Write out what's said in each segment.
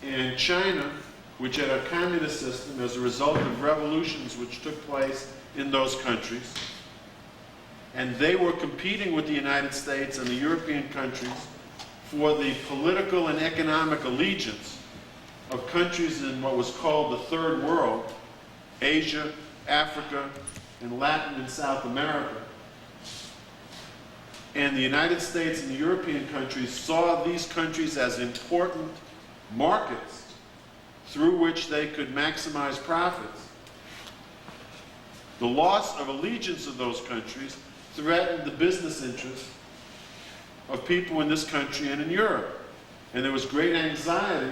and China, which had a communist system as a result of revolutions which took place in those countries. And they were competing with the United States and the European countries for the political and economic allegiance of countries in what was called the Third World, Asia, Africa, and Latin and South America. And the United States and the European countries saw these countries as important markets through which they could maximize profits. The loss of allegiance of those countries threatened the business interests of people in this country and in Europe. And there was great anxiety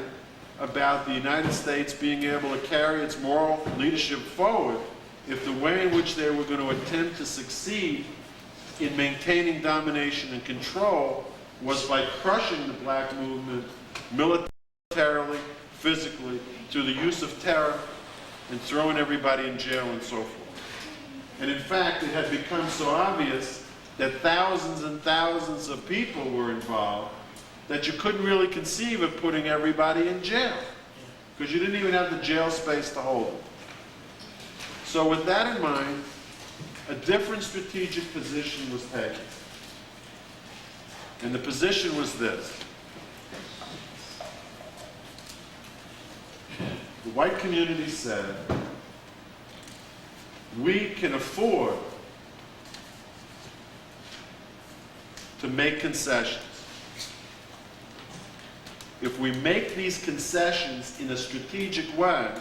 about the United States being able to carry its moral leadership forward if the way in which they were going to attempt to succeed in maintaining domination and control was by crushing the black movement militarily, physically, through the use of terror and throwing everybody in jail and so forth. And in fact, it had become so obvious that thousands and thousands of people were involved that you couldn't really conceive of putting everybody in jail, because you didn't even have the jail space to hold them. So with that in mind, a different strategic position was taken. And the position was this. The white community said, we can afford to make concessions. If we make these concessions in a strategic way,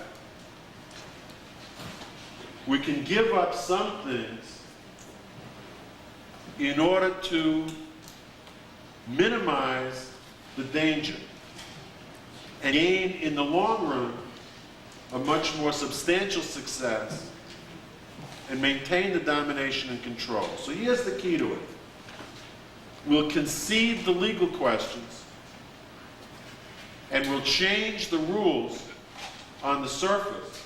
we can give up some things in order to minimize the danger and gain, in the long run, a much more substantial success and maintain the domination and control. So here's the key to it. We'll concede the legal questions and we'll change the rules on the surface.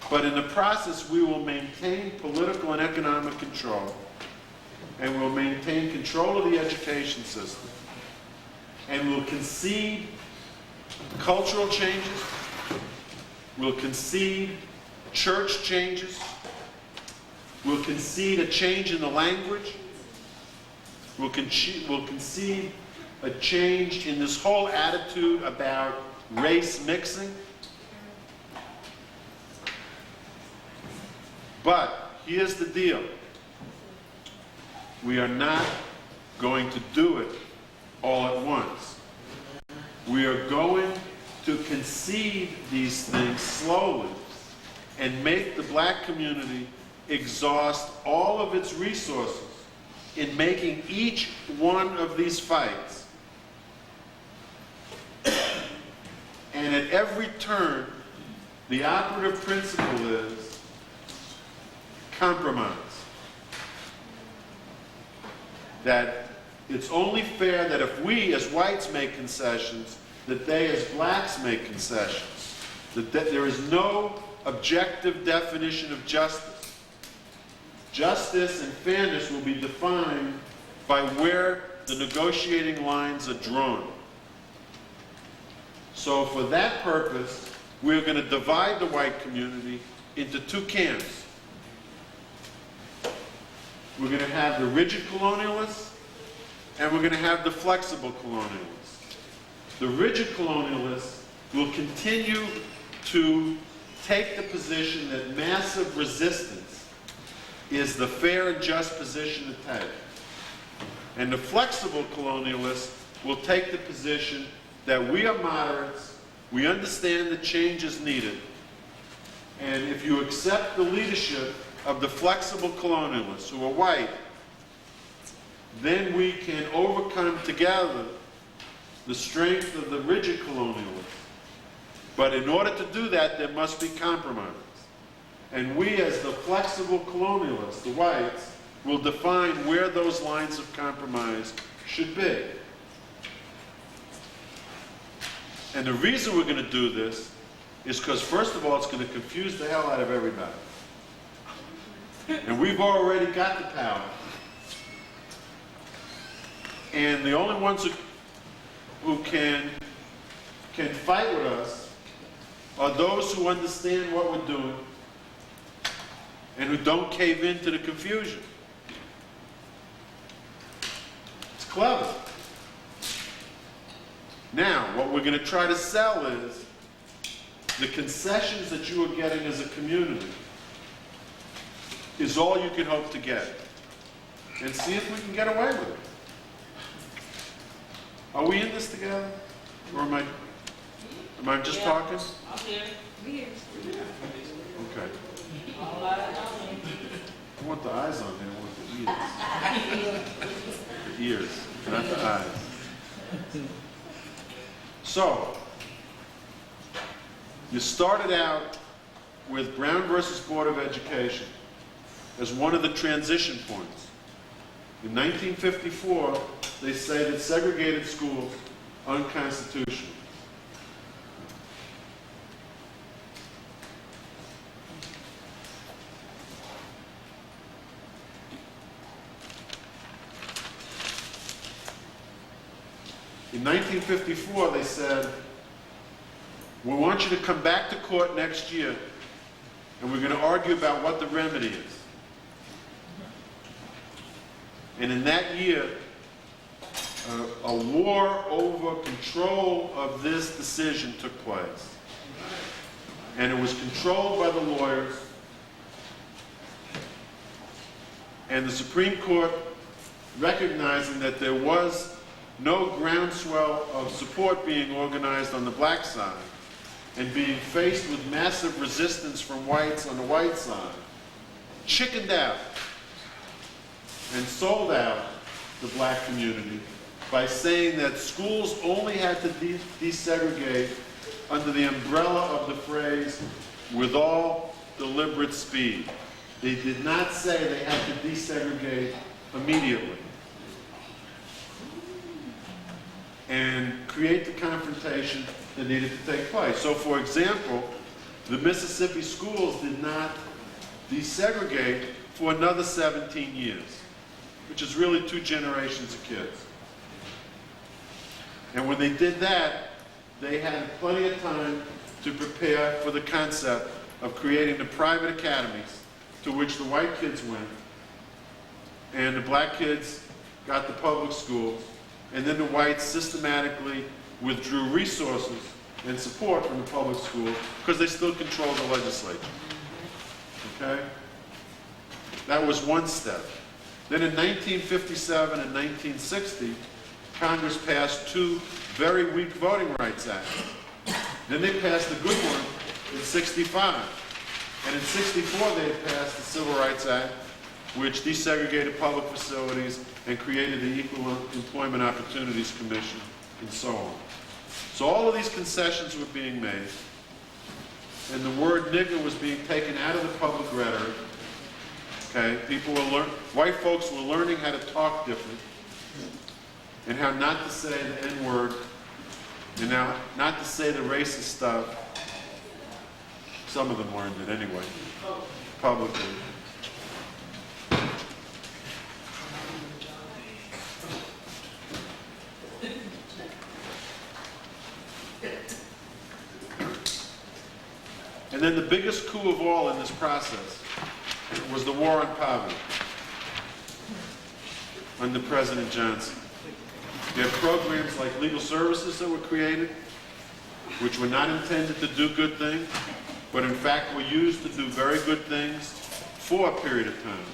But in the process, we will maintain political and economic control, and we'll maintain control of the education system, and we'll concede cultural changes, we'll concede church changes, we'll concede a change in the language, we'll concede a change in this whole attitude about race mixing. But here's the deal. We are not going to do it all at once. We are going to concede these things slowly and make the black community exhaust all of its resources in making each one of these fights. And at every turn, the operative principle is compromise. That it's only fair that if we as whites make concessions, that they as blacks make concessions. That there is no objective definition of justice. Justice and fairness will be defined by where the negotiating lines are drawn. So for that purpose, we're going to divide the white community into two camps. We're going to have the rigid colonialists, and we're going to have the flexible colonialists. The rigid colonialists will continue to take the position that massive resistance is the fair and just position to take. And the flexible colonialists will take the position that we are moderates, we understand that change is needed, and if you accept the leadership of the flexible colonialists who are white, then we can overcome together the strength of the rigid colonialists. But in order to do that, there must be compromise. And we, as the flexible colonialists, the whites, will define where those lines of compromise should be. And the reason we're going to do this is because, first of all, it's going to confuse the hell out of everybody. And we've already got the power. And the only ones who can can fight with us are those who understand what we're doing and who don't cave into the confusion. It's clever. Now, what we're going to try to sell is the concessions that you are getting as a community is all you can hope to get. And see if we can get away with it. Are we in this together? Or am I just talking? I'm here. Okay. All eyes on me. I want the eyes on there, I want the ears. The ears, not the eyes. So, you started out with Brown versus Board of Education as one of the transition points. In 1954, they say that segregated schools are unconstitutional. In 1954, they said, we want you to come back to court next year, and we're going to argue about what the remedy is. And in that year, a war over control of this decision took place. And it was controlled by the lawyers. And the Supreme Court, recognizing that there was no groundswell of support being organized on the black side, and being faced with massive resistance from whites on the white side, chickened out and sold out the black community by saying that schools only had to desegregate under the umbrella of the phrase, with all deliberate speed. They did not say they had to desegregate immediately. And create the confrontation that needed to take place. So, for example, the Mississippi schools did not desegregate for another 17 years, which is really 2 generations of kids. And when they did that, they had plenty of time to prepare for the concept of creating the private academies to which the white kids went, and the black kids got the public schools, and then the whites systematically withdrew resources and support from the public schools because they still controlled the legislature. Okay? That was one step. Then in 1957 and 1960, Congress passed 2 very weak Voting Rights Acts. Then they passed a good one in 65. And in 64, they had passed the Civil Rights Act, which desegregated public facilities and created the Equal Employment Opportunities Commission, and so on. So all of these concessions were being made, and the word nigger was being taken out of the public rhetoric. Okay, white folks were learning how to talk different, and how not to say the N-word, and how not to say the racist stuff. Some of them learned it anyway, publicly. And then the biggest coup of all in this process was the war on poverty under President Johnson. You had programs like legal services that were created, which were not intended to do good things, but in fact were used to do very good things for a period of time.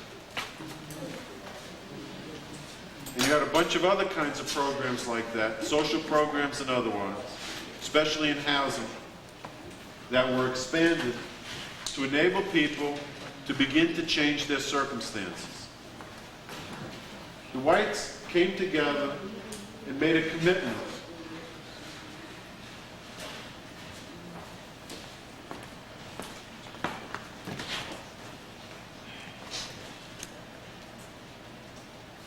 And you had a bunch of other kinds of programs like that, social programs and otherwise, especially in housing, that were expanded to enable people to begin to change their circumstances. The whites came together and made a commitment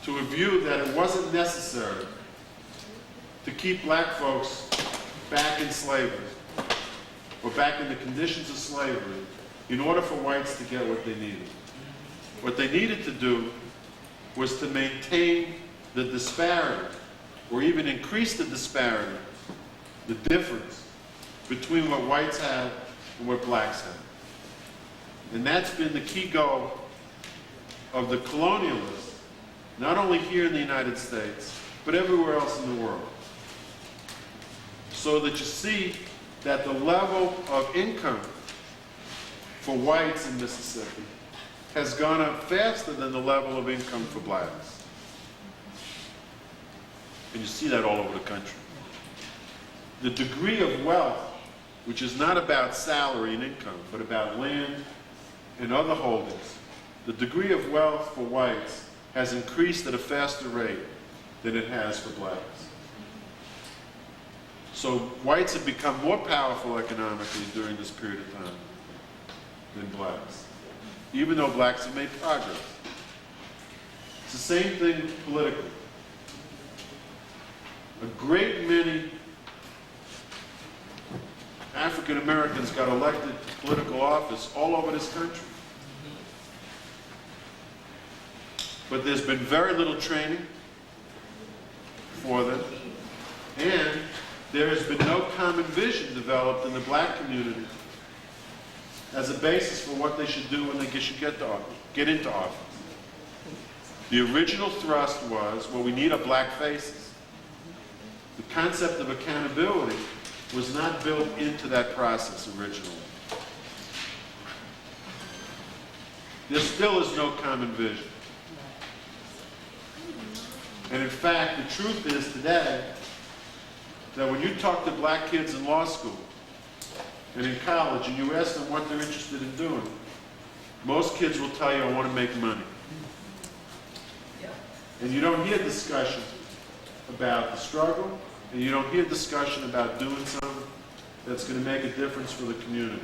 to a view that it wasn't necessary to keep black folks back in slavery or back in the conditions of slavery in order for whites to get what they needed. What they needed to do was to maintain the disparity, or even increase the disparity, the difference between what whites had and what blacks had. And that's been the key goal of the colonialists, not only here in the United States, but everywhere else in the world. So that you see that the level of income for whites in Mississippi has gone up faster than the level of income for blacks. And you see that all over the country. The degree of wealth, which is not about salary and income, but about land and other holdings, the degree of wealth for whites has increased at a faster rate than it has for blacks. So whites have become more powerful economically during this period of time than blacks, even though blacks have made progress. It's the same thing politically. A great many African Americans got elected to political office all over this country. But there's been very little training for them, and there has been no common vision developed in the black community as a basis for what they should do when they should get into office. The original thrust was, well, we need a black faces. The concept of accountability was not built into that process originally. There still is no common vision. And in fact, the truth is today that when you talk to black kids in law school and in college and you ask them what they're interested in doing, most kids will tell you, I want to make money. And you don't hear discussion about the struggle, and you don't hear discussion about doing something that's going to make a difference for the community.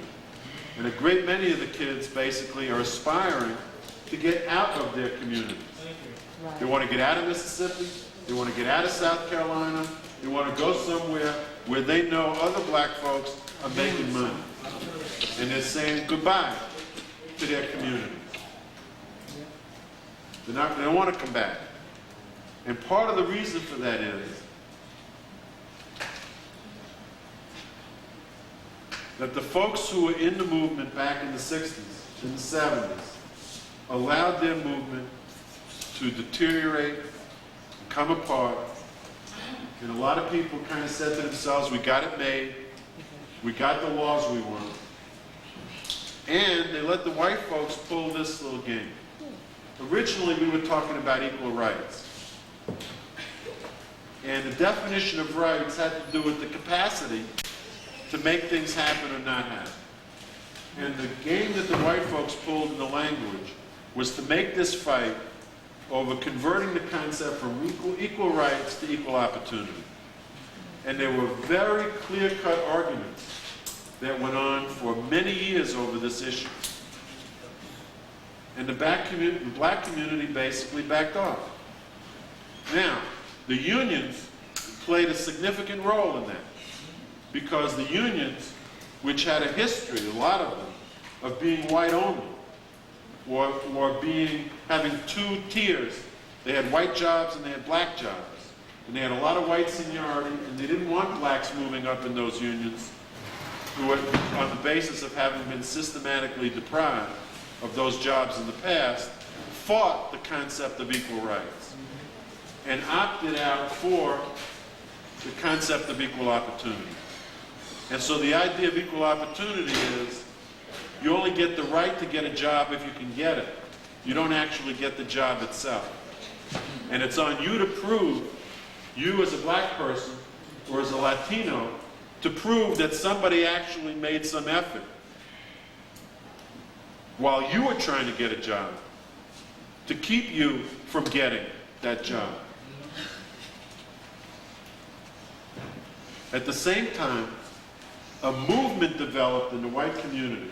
And a great many of the kids basically are aspiring to get out of their communities. They want to get out of Mississippi, they want to get out of South Carolina, they want to go somewhere where they know other black folks are making money. And they're saying goodbye to their community. They don't want to come back. And part of the reason for that is that the folks who were in the movement back in the 60s, in the 70s, allowed their movement to deteriorate, come apart, and a lot of people kind of said to themselves, we got it made, we got the laws we want, and they let the white folks pull this little game. Originally, we were talking about equal rights. And the definition of rights had to do with the capacity to make things happen or not happen. And the game that the white folks pulled in the language was to make this fight over converting the concept from equal rights to equal opportunity. And there were very clear-cut arguments that went on for many years over this issue. And the black community basically backed off. Now, the unions played a significant role in that, because the unions, which had a history, a lot of them, of being white only, or having two tiers. They had white jobs and they had black jobs. And they had a lot of white seniority, and they didn't want blacks moving up in those unions who were on the basis of having been systematically deprived of those jobs in the past, fought the concept of equal rights and opted out for the concept of equal opportunity. And so the idea of equal opportunity is you only get the right to get a job if you can get it. You don't actually get the job itself. And it's on you to prove, you as a black person or as a Latino, to prove that somebody actually made some effort while you were trying to get a job to keep you from getting that job. At the same time, a movement developed in the white community,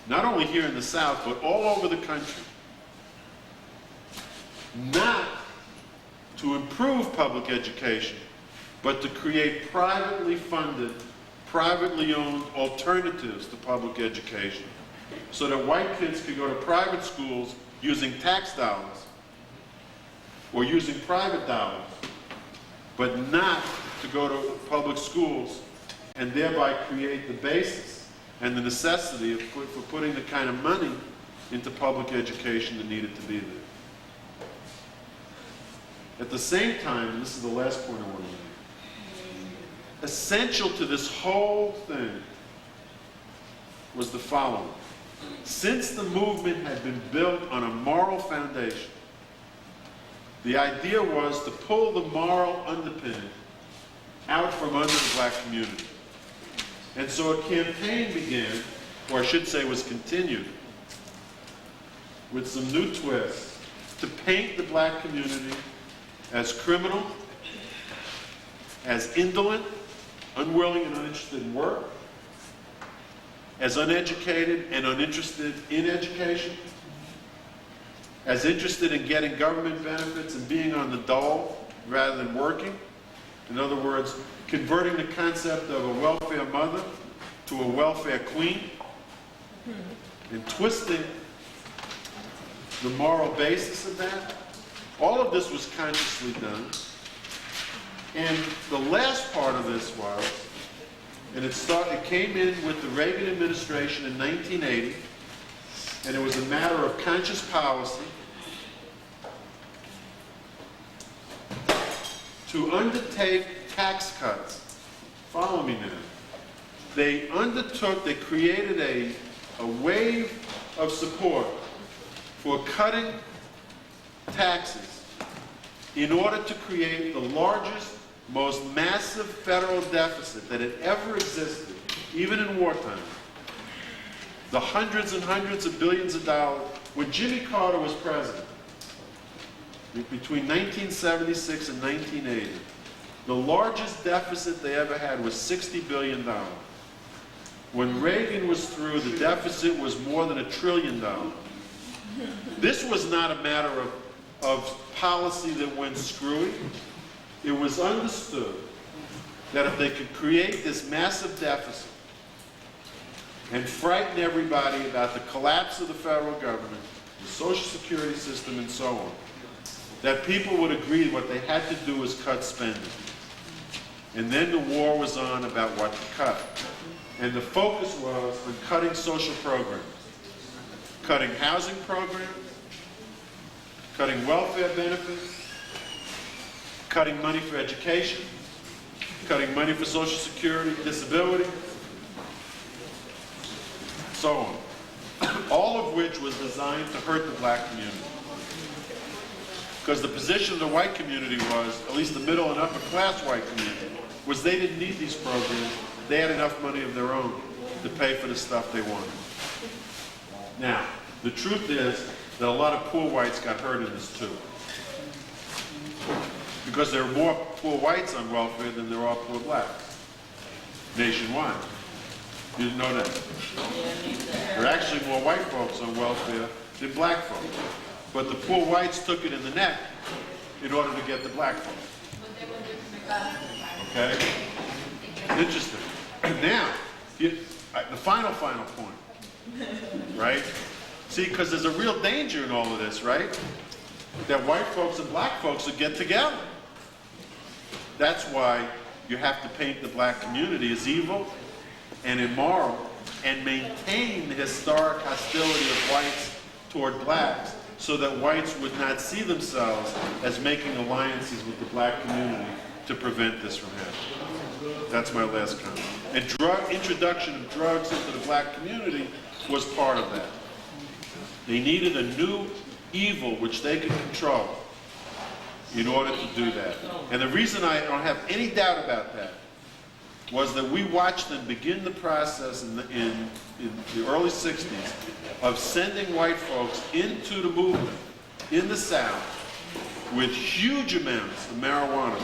not only here in the South, but all over the country, not to improve public education, but to create privately funded, privately owned alternatives to public education, so that white kids could go to private schools using tax dollars or using private dollars, but not to go to public schools and thereby create the basis and the necessity for putting the kind of money into public education that needed to be there. At the same time, and this is the last point I want to make, essential to this whole thing was the following. Since the movement had been built on a moral foundation, the idea was to pull the moral underpinning out from under the black community. And so a campaign began, or I should say was continued, with some new twists to paint the black community as criminal, as indolent, unwilling and uninterested in work, as uneducated and uninterested in education, as interested in getting government benefits and being on the dole rather than working. In other words, converting the concept of a welfare mother to a welfare queen, and twisting the moral basis of that. All of this was consciously done. And the last part of this was, and it came in with the Reagan administration in 1980, and it was a matter of conscious policy to undertake tax cuts. Follow me now. They created a wave of support for cutting taxes in order to create the largest, most massive federal deficit that had ever existed, even in wartime. The hundreds and hundreds of billions of dollars. When Jimmy Carter was president, between 1976 and 1980, the largest deficit they ever had was $60 billion. When Reagan was through, the deficit was more than $1 trillion. This was not a matter of policy that went screwy. It was understood that if they could create this massive deficit and frighten everybody about the collapse of the federal government, the Social Security system, and so on, that people would agree what they had to do was cut spending. And then the war was on about what to cut. And the focus was on cutting social programs, cutting housing programs, cutting welfare benefits, cutting money for education, cutting money for Social Security, disability, so on. All of which was designed to hurt the black community. Because the position of the white community was, at least the middle and upper class white community, was they didn't need these programs. They had enough money of their own to pay for the stuff they wanted. Now, the truth is that a lot of poor whites got hurt in this too. Because there are more poor whites on welfare than there are poor blacks nationwide. You didn't know that? There are actually more white folks on welfare than black folks. But the poor whites took it in the neck in order to get the black folks. Okay? Interesting. Now, the final point, right? See, because there's a real danger in all of this, right? That white folks and black folks would get together. That's why you have to paint the black community as evil and immoral and maintain the historic hostility of whites toward blacks so that whites would not see themselves as making alliances with the black community to prevent this from happening. That's my last comment. And introduction of drugs into the black community was part of that. They needed a new evil which they could control in order to do that. And the reason I don't have any doubt about that was that we watched them begin the process in the early 60s of sending white folks into the movement in the South with huge amounts of marijuana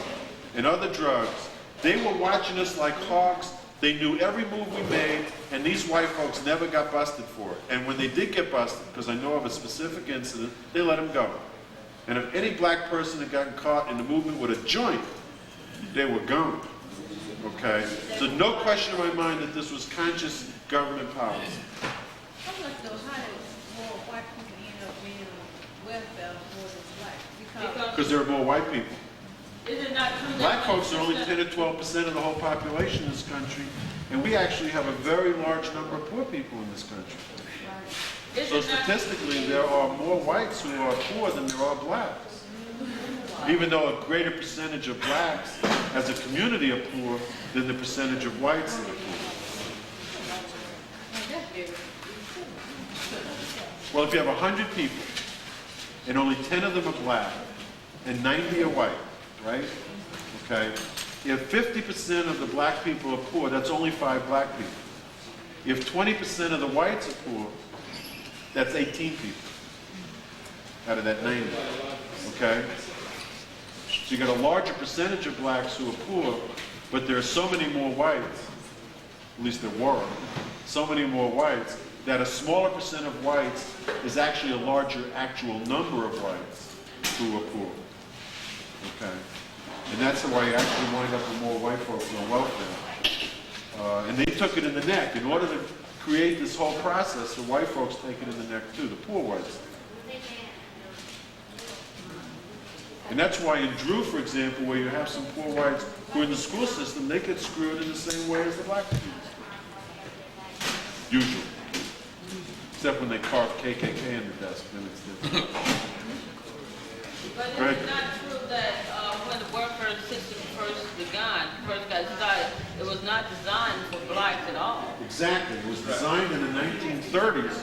and other drugs. They were watching us like hawks. They knew every move we made, and these white folks never got busted for it. And when they did get busted, because I know of a specific incident, they let them go. And if any black person had gotten caught in the movement with a joint, they were gone. Okay? So no question in my mind that this was conscious government policy. How much though, how did more white people end up being on welfare more than black? Because there are more white people. Is it not true that? Black when folks are only 10 or 12% of the whole population in this country, and we actually have a very large number of poor people in this country. Is So it not- statistically, there are more whites who are poor than there are blacks. Even though a greater percentage of blacks as a community are poor than the percentage of whites that are poor. Well, if you have 100 people, and only 10 of them are black, and 90 are white, right? Okay? If 50% of the black people are poor, that's only 5 black people. If 20% of the whites are poor, that's 18 people out of that 90, okay? So you got a larger percentage of blacks who are poor, but there are so many more whites, at least there were, so many more whites, that a smaller percent of whites is actually a larger actual number of whites who are poor, okay? And that's why you actually wind up with more white folks on welfare. And they took it in the neck. In order to create this whole process, the white folks take it in the neck too, the poor whites. And that's why in Drew, for example, where you have some poor whites who are in the school system, they get screwed in the same way as the black students. Usually. Except when they carve KKK in the desk, then it's different. But is Right. it not true that when the welfare system first got started, it was not designed for blacks at all? Exactly. It was designed in the 1930s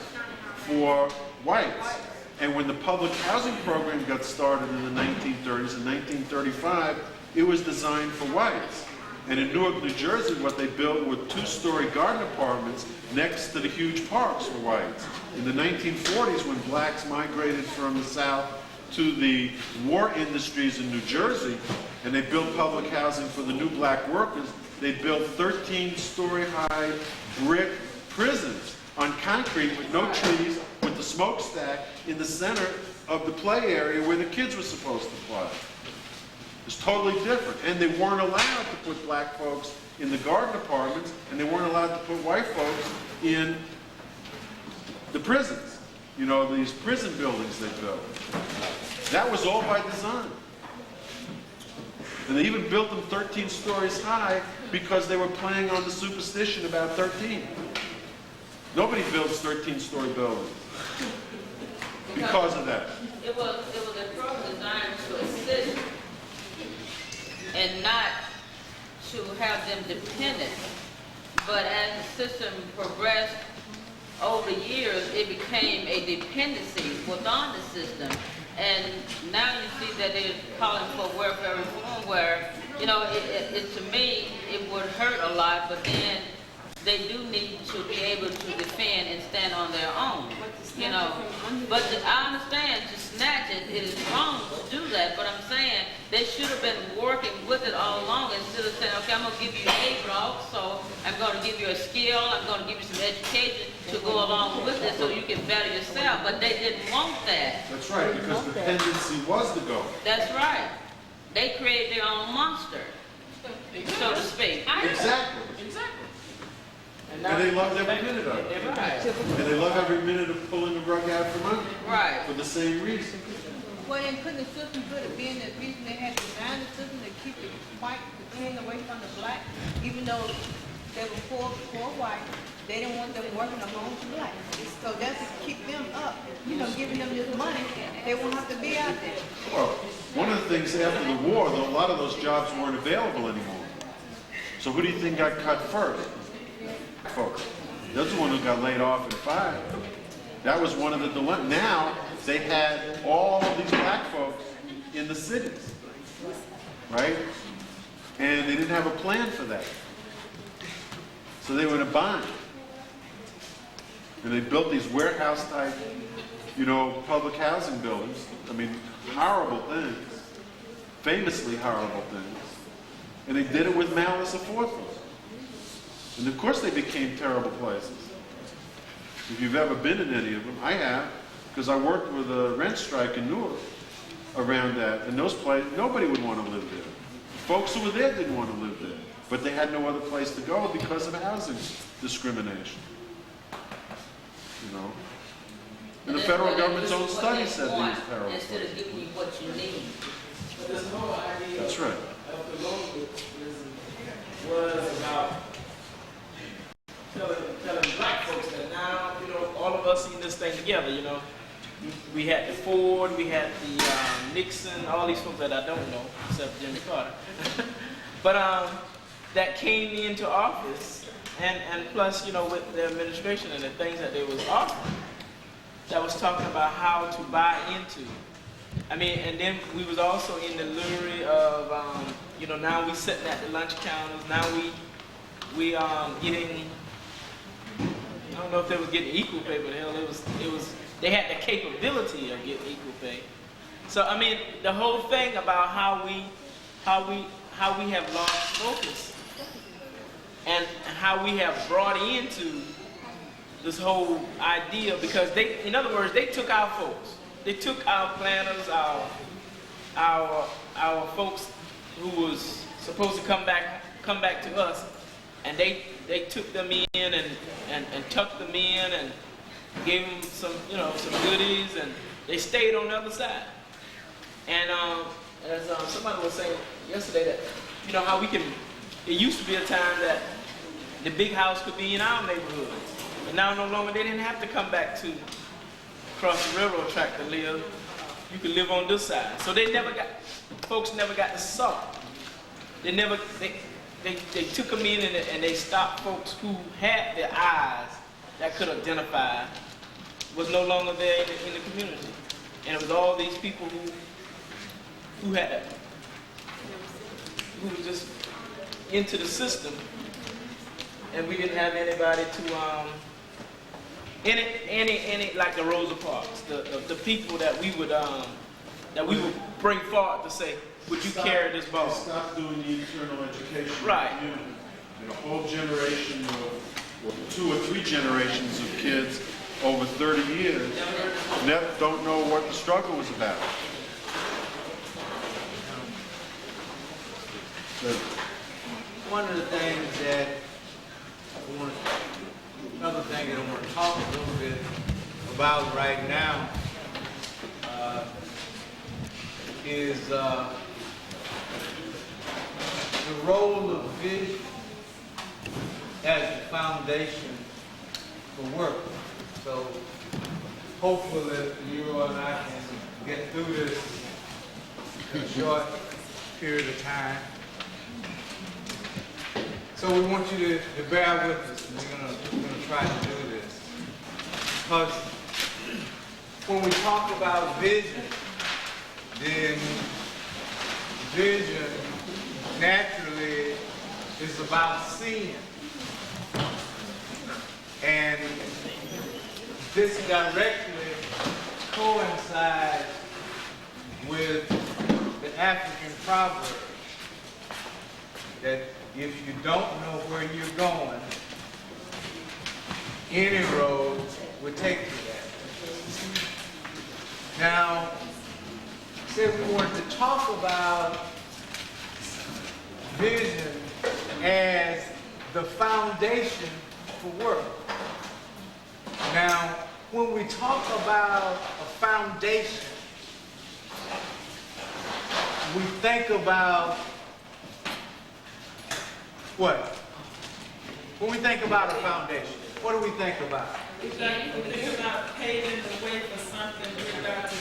for whites. And when the public housing program got started in the 1930s, in 1935, it was designed for whites. And in Newark, New Jersey, what they built were 2-story garden apartments next to the huge parks for whites. In the 1940s, when blacks migrated from the South to the war industries in New Jersey, and they built public housing for the new black workers, they built 13-story high brick prisons on concrete with no trees, with the smokestack in the center of the play area where the kids were supposed to play. It's totally different. And they weren't allowed to put black folks in the garden apartments, and they weren't allowed to put white folks in the prisons. You know, these prison buildings they built. That was all by design. And they even built them 13 stories high because they were playing on the superstition about 13. Nobody builds 13-story buildings because of that. It was a program designed to assist and not to have them dependent. But as the system progressed over the years, it became a dependency within the system. And now you see that they're calling for welfare reform where, you know, to me, it would hurt a lot, but then they do need to be able to defend and stand on their own, you know. But I understand to snatch it, it is wrong to do that, but I'm saying they should have been working with it all along instead of saying, okay, I'm going to give you a block, so I'm going to give you a skill, I'm going to give you some education to go along with it so you can better yourself, but they didn't want that. That's right, because dependency was the goal. That's right. They created their own monster, so to speak. Exactly. And they loved every minute of it. And they love every minute of pulling the rug out from under. Right. For the same reason. Well, then couldn't the system could have been the reason they had designed the system to keep the white, the king away from the black, even though they were poor white, they didn't want them working the homes for black. So that's to keep them up, you know, giving them this money, they won't have to be out there. Well, one of the things after the war, though, a lot of those jobs weren't available anymore. So who do you think got cut first? Folks. That's the one who got laid off and fired. That was one of the dilemmas. Now, they had all of these black folks in the cities, right? And they didn't have a plan for that. So they were in a bind. And they built these warehouse-type, you know, public housing buildings. I mean, horrible things. Famously horrible things. And they did it with malice aforethought. And of course they became terrible places. If you've ever been in any of them, I have, because I worked with a rent strike in Newark around that. And those places, nobody would want to live there. Folks who were there didn't want to live there. But they had no other place to go because of housing discrimination. You know? And the federal government's own study said these terrible instead of places. giving you what you need. But this whole idea That's right. of colonialism was about telling black folks that now, all of us in this thing together, We had the Ford, we had the Nixon, all these folks that I don't know, except Jimmy Carter. But that came into office, and plus, with the administration and the things that they was offering, that was talking about how to buy into. I mean, and then we was also in the lure of, now we sitting at the lunch counters, now we getting, I don't know if they was getting equal pay, but hell, it was, they had the capability of getting equal pay. So, I mean, the whole thing about how we have lost focus and how we have brought into this whole idea, because in other words, they took our folks. They took our planners, our folks who was supposed to come back to us, and they took them in and tucked them in and gave them some goodies, and they stayed on the other side. And as somebody was saying yesterday, that how it used to be a time that the big house could be in our neighborhood, but now no longer. They didn't have to come back to across the railroad track to live. You could live on this side. So folks never got the salt. They took them in and they stopped folks who had their eyes that could identify, was no longer there in the community. And it was all these people who were just into the system, and we didn't have anybody to any like the Rosa Parks, the people that we would bring forward to say, would you carry this ball? Stop doing the internal education. Right. And a whole generation or 2 or 3 generations of kids over 30 years don't know what the struggle was about. One of the things that another thing that I want to talk a little bit about right now is the role of vision as the foundation for work. So hopefully you and I can get through this in a short period of time. So we want you to bear with us, and we're gonna try to do this. Because when we talk about vision, then vision naturally is about seeing. And this directly coincides with the African proverb that if you don't know where you're going, any road will take you there. Now, say we wanted to talk about vision as the foundation for work. Now, when we talk about a foundation, we think about what? When we think about a foundation, what do we think about? We think about paving the way for something we're about to do.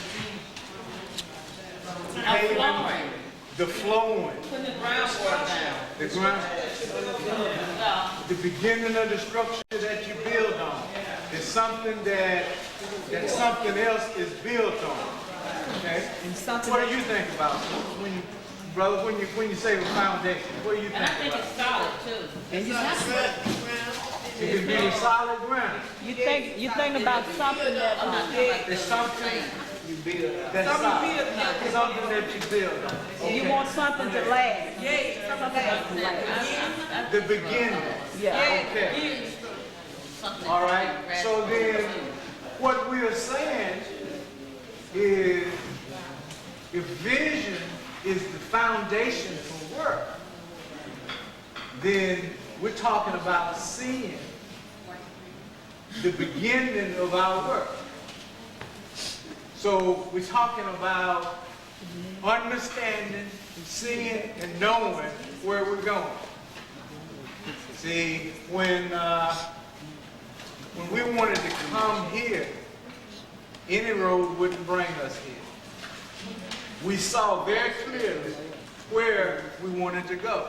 Flooring. The flowing. Putting the groundwork down. The ground. The beginning of the structure that you build on. It's something that something else is built on. Okay? What do you think about when you, brother, when you say the foundation? What do you think And I think about? it's solid too. And you It can be a solid ground. think about something that I'm not talking about It's the something same. you build. That's solid. Something that you build on. you Okay. want something to last. The beginning. Yeah. Okay. Something All right. like So then, what we are saying is, if vision is the foundation for work, then we're talking about seeing the beginning of our work. So we're talking about understanding, seeing, and knowing where we're going. See, when we wanted to come here, any road wouldn't bring us here. We saw very clearly where we wanted to go.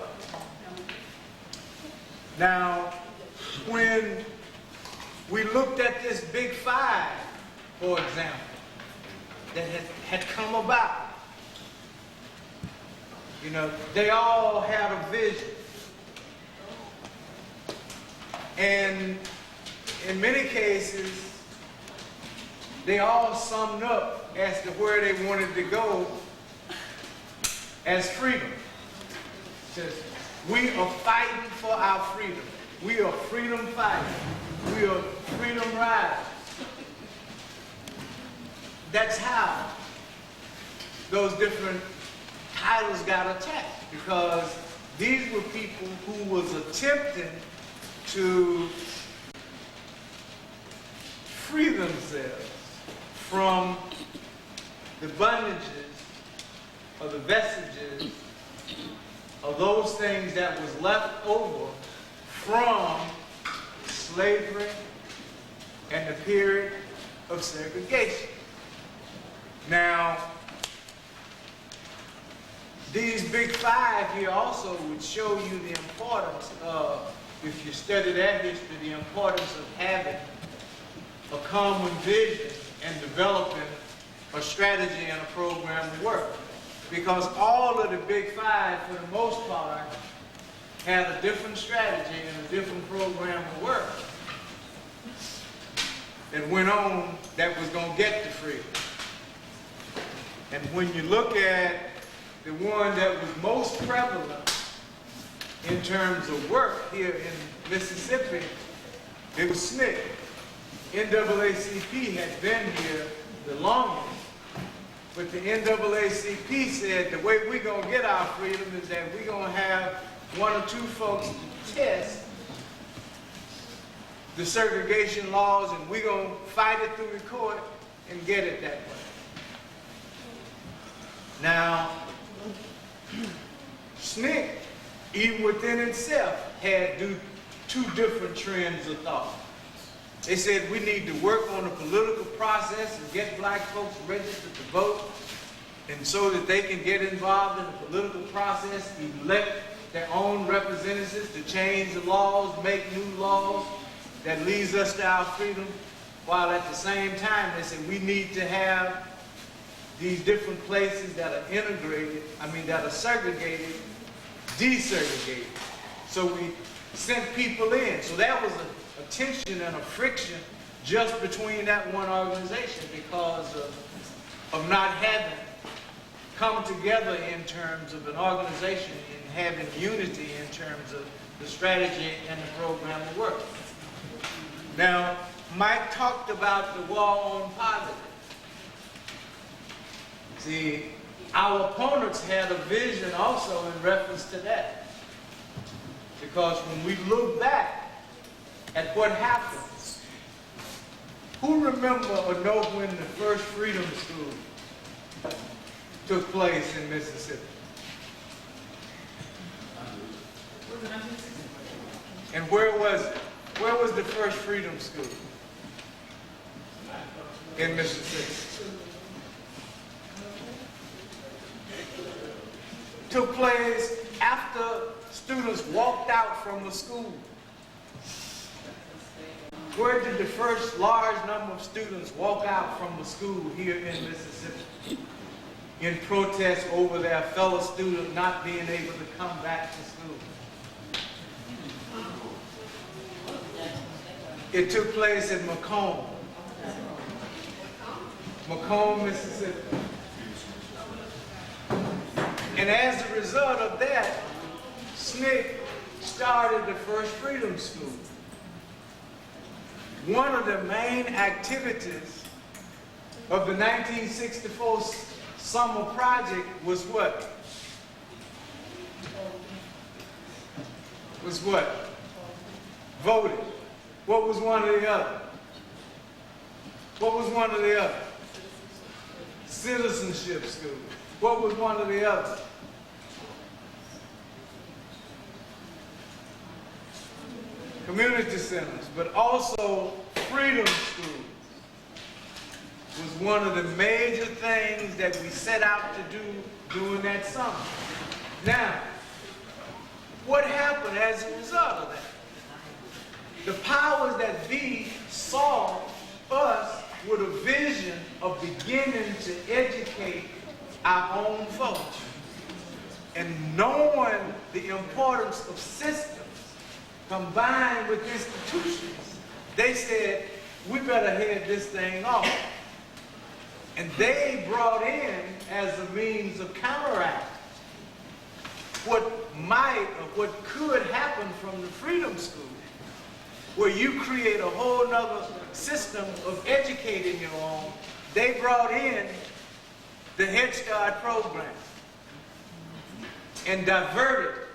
Now, when we looked at this Big Five, for example, that had come about, you know, they all had a vision. And in many cases, they all summed up as to where they wanted to go as freedom. It says, we are fighting for our freedom. We are freedom fighters. We are freedom riders. That's how those different titles got attached, because these were people who was attempting to free themselves from the bondages or the vestiges of those things that was left over from slavery and the period of segregation. Now, these Big Five here also would show you the importance of, if you study that history, the importance of having a common vision and developing a strategy and a program of work. Because all of the Big Five, for the most part, had a different strategy and a different program of work that went on that was going to get the freedom. And when you look at the one that was most prevalent in terms of work here in Mississippi, it was SNCC. NAACP had been here the longest, but the NAACP said the way we're going to get our freedom is that we're going to have one or two folks test the segregation laws, and we're going to fight it through the court and get it that way. Now, SNCC, even within itself, had two different trends of thought. They said we need to work on the political process and get black folks registered to vote, and so that they can get involved in the political process, elect their own representatives to change the laws, make new laws that leads us to our freedom, while at the same time they said we need to have these different places that are integrated, that are segregated, desegregated. So we sent people in. So that was a tension and a friction just between that one organization because of not having come together in terms of an organization and having unity in terms of the strategy and the program of work. Now, Mike talked about the war on poverty. See, our opponents had a vision also in reference to that. Because when we look back at what happened, who remember or know when the first Freedom School took place in Mississippi? And where was it? Where was the first Freedom School? In Mississippi. Took place after students walked out from the school. Where did the first large number of students walk out from the school here in Mississippi in protest over their fellow student not being able to come back to school? It took place in Macomb, Mississippi. And as a result of that, SNCC started the first Freedom School. One of the main activities of the 1964 summer project was what? Voting. What was one of the other? What was one of the other? Citizenship school. What was one of the others? Community centers, but also freedom schools was one of the major things that we set out to do during that summer. Now, what happened as a result of that? The powers that be saw us with a vision of beginning to educate our own folks and knowing the importance of systems combined with institutions. They said, we better head this thing off. And they brought in, as a means of counteract, what might or what could happen from the freedom school, where you create a whole nother system of educating your own. They brought in the Head Start program and diverted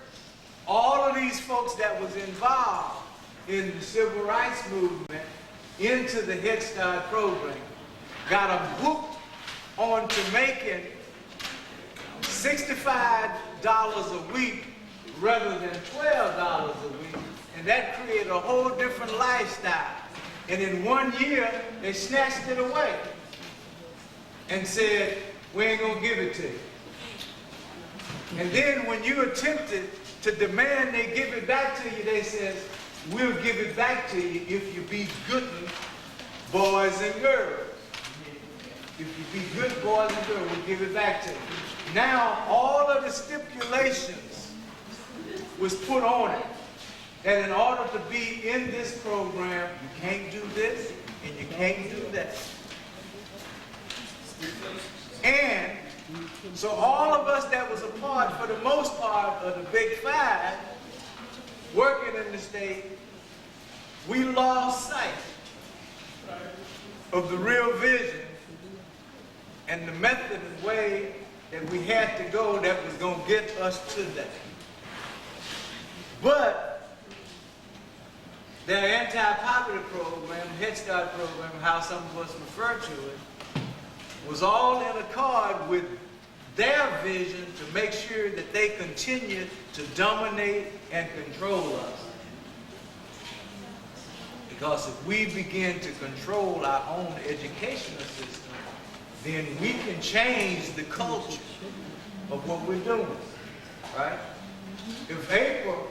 all of these folks that was involved in the civil rights movement into the Head Start program. Got them hooked onto making $65 a week rather than $12 a week. And that created a whole different lifestyle. And in 1 year, they snatched it away and said, we ain't gonna give it to you. And then when you attempted to demand they give it back to you, they said, we'll give it back to you if you be good boys and girls. If you be good boys and girls, we'll give it back to you. Now, all of the stipulations was put on it. That in order to be in this program, you can't do this and you can't do that. And so all of us that was a part, for the most part, of the Big Five, working in the state, we lost sight of the real vision and the method and way that we had to go that was going to get us to that. But their anti-poverty program, Head Start program, how some of us refer to it, was all in accord with their vision to make sure that they continue to dominate and control us. Because if we begin to control our own educational system, then we can change the culture of what we're doing, right? If April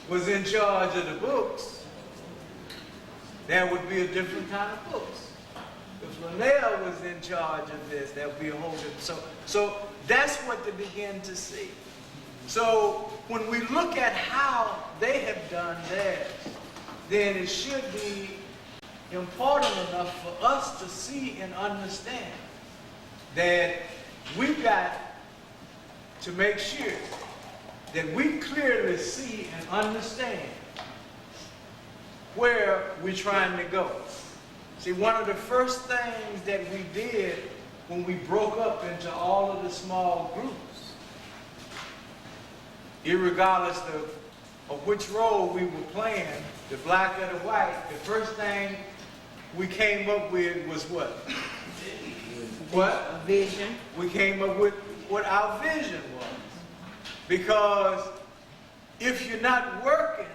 was in charge of the books, there would be a different kind of books. If Linnell was in charge of this, there would be a whole different. So that's what they begin to see. So when we look at how they have done theirs, then it should be important enough for us to see and understand that we've got to make sure that we clearly see and understand where we're trying to go. See, one of the first things that we did when we broke up into all of the small groups, irregardless of which role we were playing, the black or the white, the first thing we came up with was what? What? A vision. We came up with what our vision was. Because if you're not working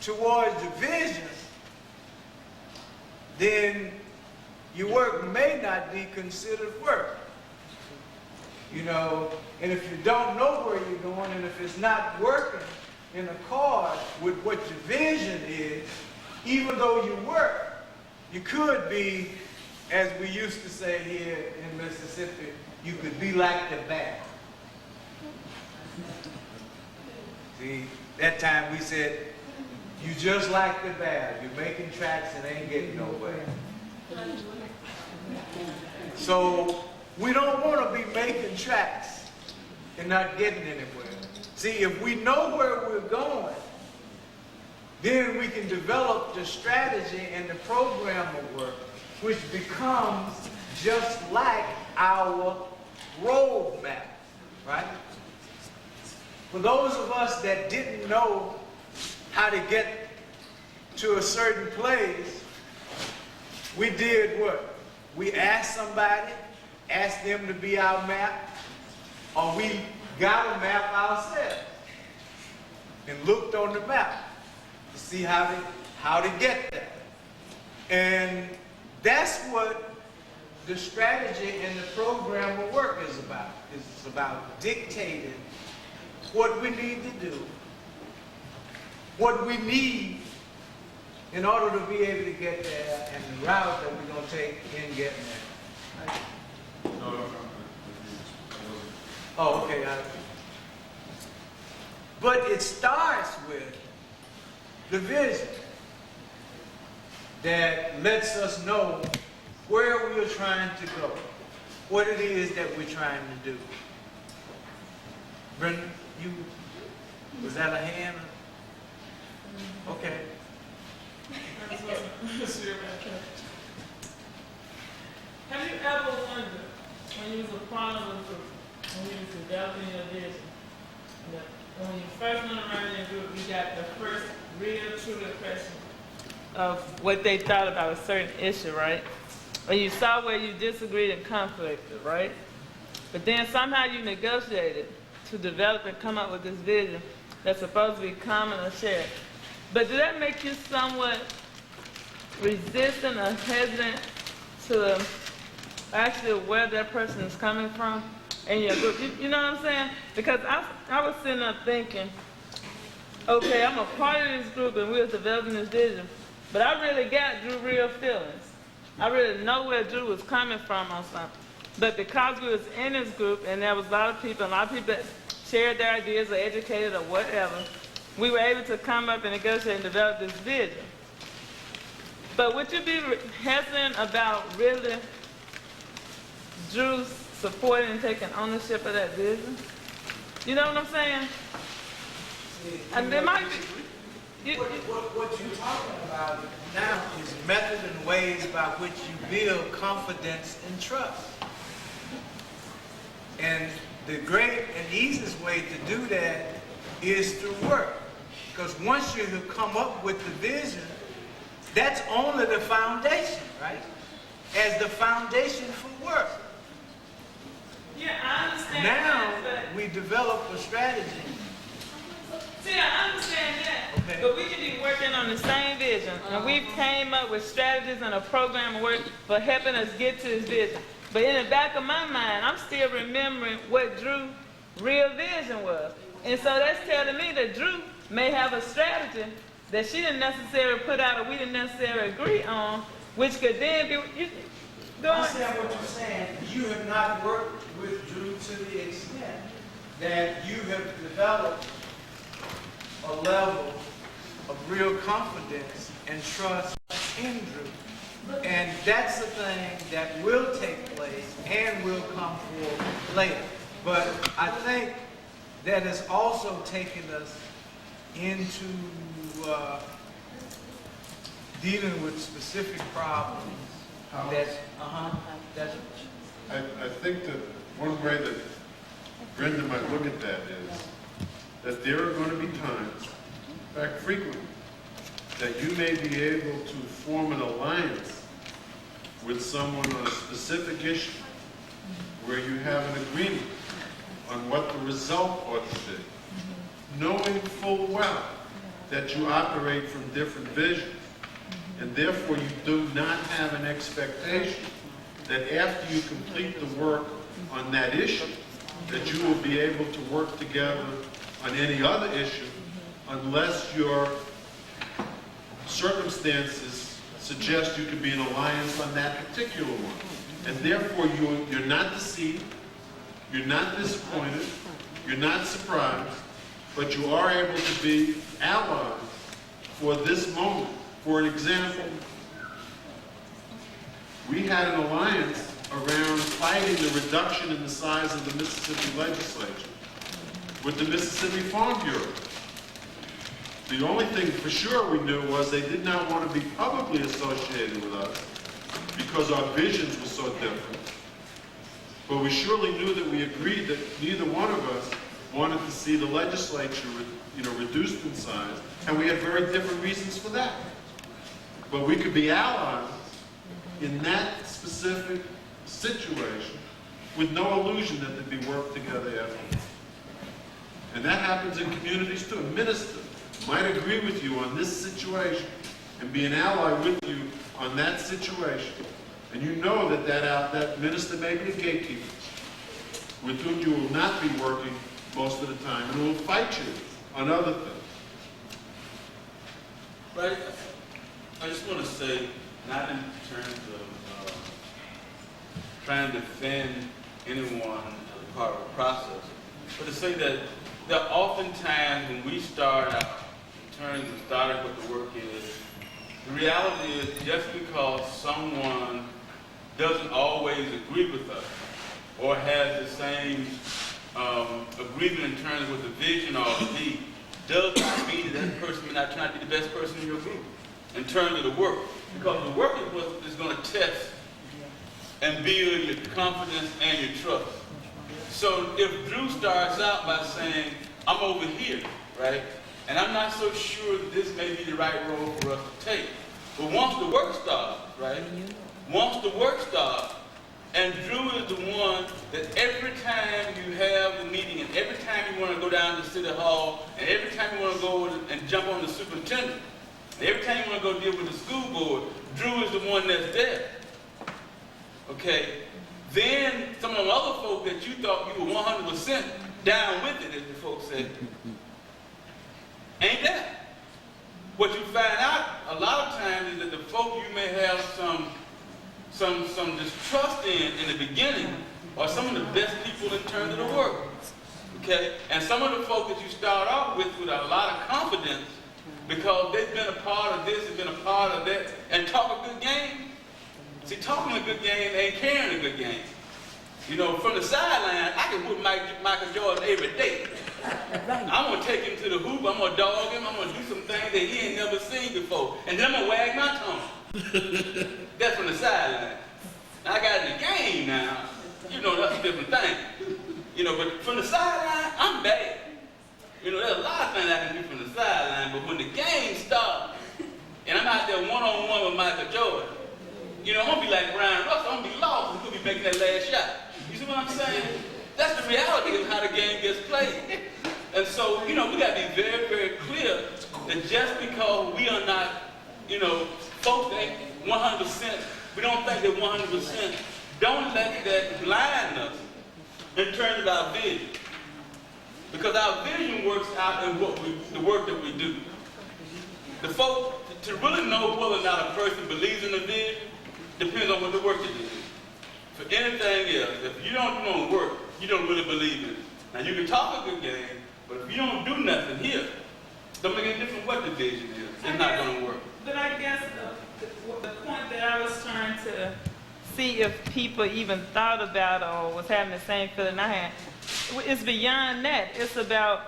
towards the vision, then your work may not be considered work. You know, and if you don't know where you're going, and if it's not working in accord with what your vision is, even though you work, you could be, as we used to say here in Mississippi, you could be like the bat. See, that time we said, you just like the bat. You're making tracks and ain't getting nowhere. So we don't want to be making tracks and not getting anywhere. See, if we know where we're going, then we can develop the strategy and the program of work, which becomes just like our roadmap, right? For those of us that didn't know how to get to a certain place, we did what? We asked somebody, asked them to be our map, or we got a map ourselves and looked on the map to see how to get there. And that's what the strategy and the program of work is about. It's about dictating what we need to do, what we need in order to be able to get there, and the route that we're going to take in getting there. Oh, okay. But it starts with the vision that lets us know where we are trying to go, what it is that we're trying to do. Brenda, was that a hand? Okay. Have you ever wondered, when you was a part of the group, when you was developing your vision, that when you first went around your group, you got the first real true impression of what they thought about a certain issue, right? And you saw where you disagreed and conflicted, right? But then somehow you negotiated to develop and come up with this vision that's supposed to be common or shared. But did that make you somewhat resistant or hesitant to actually where that person is coming from in your group? You know what I'm saying? Because I was sitting up thinking, okay, I'm a part of this group and we're developing this vision, but I really got Drew real feelings. I really know where Drew was coming from on something. But because we was in this group and there was a lot of people that shared their ideas or educated or whatever, we were able to come up and negotiate and develop this vision. But would you be hesitant about really Drew supporting and taking ownership of that vision? You know what I'm saying? And there might be... What you're talking about now is method and ways by which you build confidence and trust. And the great and easiest way to do that is through work. Because once you have come up with the vision, that's only the foundation, right? As the foundation for work. Yeah, I understand Now that, but... we develop a strategy. See, I understand that, Okay. but we could be working on the same vision, and we've came up with strategies and a program of work for helping us get to this vision. But in the back of my mind, I'm still remembering what Drew's real vision was. And so that's telling me that Drew may have a strategy that she didn't necessarily put out or we didn't necessarily agree on, which could then be... I understand what you're saying. You have not worked with Drew to the extent that you have developed a level of real confidence and trust in Drew. And that's the thing that will take place and will come forth later. But I think that has also taken us into dealing with specific problems. I think that one way that Brenda might look at that is that there are going to be times, in fact frequently, that you may be able to form an alliance with someone on a specific issue where you have an agreement on what the result ought to be, knowing full well that you operate from different visions, and therefore you do not have an expectation that after you complete the work on that issue, that you will be able to work together on any other issue unless your circumstances suggest you could be in alliance on that particular one. And therefore you're not deceived, you're not disappointed, you're not surprised, but you are able to be allies for this moment. For an example, we had an alliance around fighting the reduction in the size of the Mississippi legislature with the Mississippi Farm Bureau. The only thing for sure we knew was they did not want to be publicly associated with us because our visions were so different. But we surely knew that we agreed that neither one of us wanted to see the legislature reduced in size, and we had very different reasons for that. But we could be allies in that specific situation with no illusion that there'd be work together afterwards. And that happens in communities too. A minister might agree with you on this situation and be an ally with you on that situation. And you know that that minister may be a gatekeeper with whom you will not be working most of the time and will fight you on other things. Right. I just want to say, not in terms of trying to defend anyone as a part of the process, but to say that there are often times when we start out, in terms of starting what the work is, the reality is just because someone doesn't always agree with us or has the same agreement in terms of what the vision or the need, does not mean that person may not turn out to be the best person in your group in terms of the work. Because the work is what is going to test and build your confidence and your trust. So if Drew starts out by saying, I'm over here, right? And I'm not so sure that this may be the right role for us to take. But once the work starts, right? Once the work starts, and Drew is the one that every time you have the meeting and every time you want to go down to City Hall and every time you want to go and jump on the superintendent, and every time you want to go deal with the school board, Drew is the one that's there. Okay? Then some of the other folks that you thought you were 100% down with it, as the folks said, ain't that. What you find out a lot of times is that the folk you may have some distrust in the beginning are some of the best people in terms of the work. Okay? And some of the folk that you start off with a lot of confidence because they've been a part of this and been a part of that and talk a good game. See, talking a good game ain't carrying a good game. You know, from the sideline, I can whoop Michael Jordan every day. I'm going to take him to the hoop, I'm going to dog him, I'm going to do some things that he ain't never seen before. And then I'm going to wag my tongue. That's from the sideline. I got in the game now. You know, that's a different thing. You know, but from the sideline, I'm bad. You know, there's a lot of things I can do from the sideline, but when the game starts, and I'm out there one-on-one with Michael Jordan, you know, I'm going to be like Brian Russell, I'm going to be lost, I'm going to be making that last shot. You see what I'm saying? That's the reality of how the game gets played. And so, you know, we got to be very, very clear that just because we are not, you know, folks ain't 100%, we don't think they're 100%, don't let that blind us in terms of our vision. Because our vision works out in the work that we do. The folk, to really know whether or not a person believes in the vision, depends on what the work you do. For anything else, if you don't do no work, you don't really believe in it. Now you can talk a good game, but if you don't do nothing here, don't make any difference what the vision is. It's not going to work. But I guess the point that I was trying to see if people even thought about or was having the same feeling I had, it's beyond that. It's about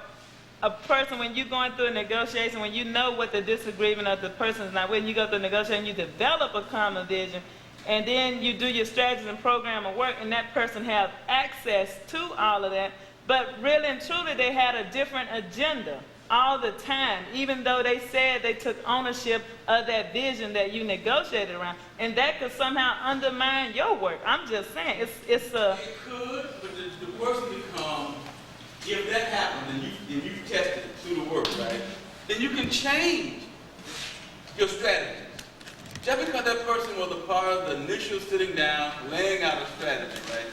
a person, when you're going through a negotiation, when you know what the disagreement of the person is not, when you go through a negotiation, you develop a common vision, and then you do your strategies and program of work, and that person have access to all of that, but really and truly they had a different agenda all the time, even though they said they took ownership of that vision that you negotiated around, and that could somehow undermine your work. I'm just saying, it's a... It could, but the worst becomes, if that happens and you've tested it through the work, right, then you can change your strategy. Just because that person was a part of the initial sitting down, laying out a strategy, right,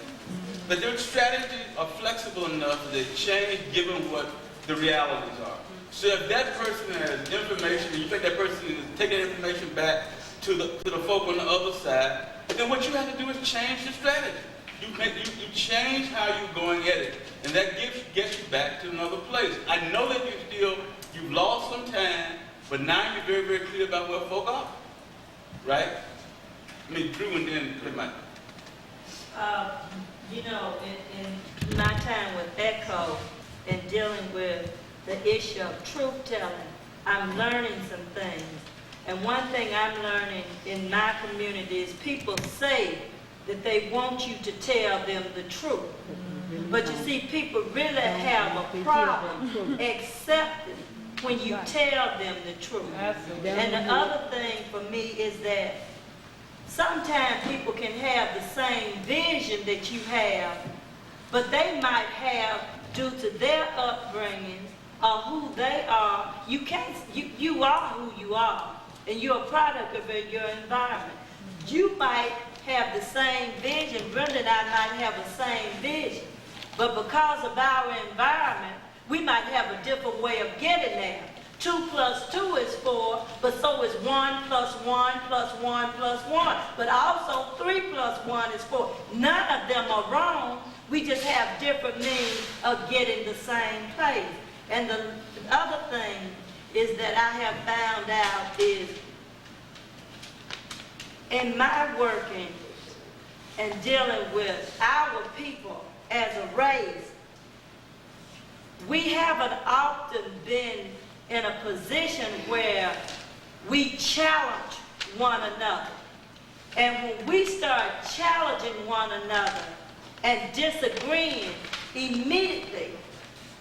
but their strategies are flexible enough that they change given what the realities are. So if that person has information and you think that person is taking information back to the folk on the other side, then what you have to do is change the strategy. You change how you're going at it, and that gets you back to another place. I know that you've lost some time, but now you're very, very clear about where folk are, right? I mean, Drew and then Mike. You know, in my time with ECHO and dealing with the issue of truth telling, I'm learning some things. And one thing I'm learning in my community is people say that they want you to tell them the truth. But you see, people really have a problem accepting when you tell them the truth. And the other thing for me is that sometimes people can have the same vision that you have, but they might have, due to their upbringing or who they are, you are who you are, and you're a product of your environment. You might have the same vision, Brenda and I might have the same vision, but because of our environment, we might have a different way of getting there. 2 plus 2 is 4, but so is 1 plus 1 plus 1 plus 1. But also 3 plus 1 is 4. None of them are wrong. We just have different means of getting the same place. And the other thing is that I have found out is in my working and dealing with our people as a race, we haven't often been in a position where we challenge one another. And when we start challenging one another and disagreeing immediately,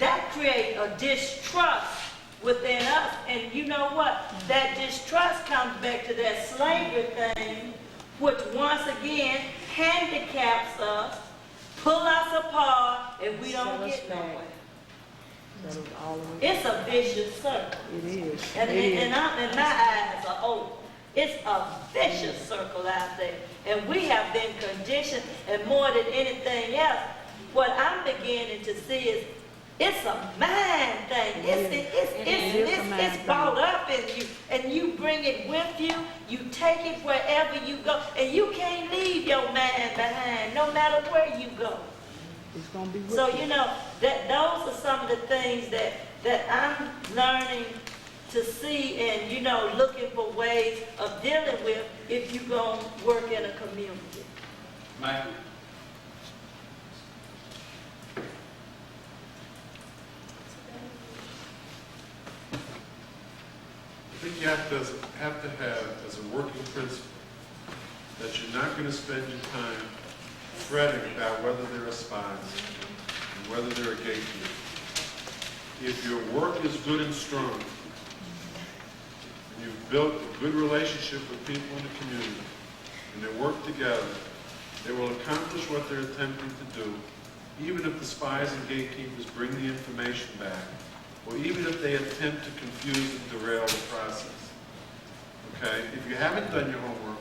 that creates a distrust within us. And you know what? That distrust comes back to that slavery thing, which once again handicaps us, pull us apart, and we don't get nowhere. It's a vicious circle. It is. And my eyes are open. It's a vicious circle out there. And we have been conditioned, and more than anything else, what I'm beginning to see is it's a mind thing. It's brought up in you, and you bring it with you. You take it wherever you go, and you can't leave your mind behind, no matter where you go. It's gonna be with So, you. you know, that those are some of the things that I'm learning to see and, you know, looking for ways of dealing with if you're going to work in a community. Mike? I think you have to have as a working principle that you're not going to spend your time fretting about whether there are spies and whether there are gatekeepers. If your work is good and strong, and you've built a good relationship with people in the community, and they work together, they will accomplish what they're attempting to do, even if the spies and gatekeepers bring the information back, or even if they attempt to confuse and derail the process. Okay? If you haven't done your homework,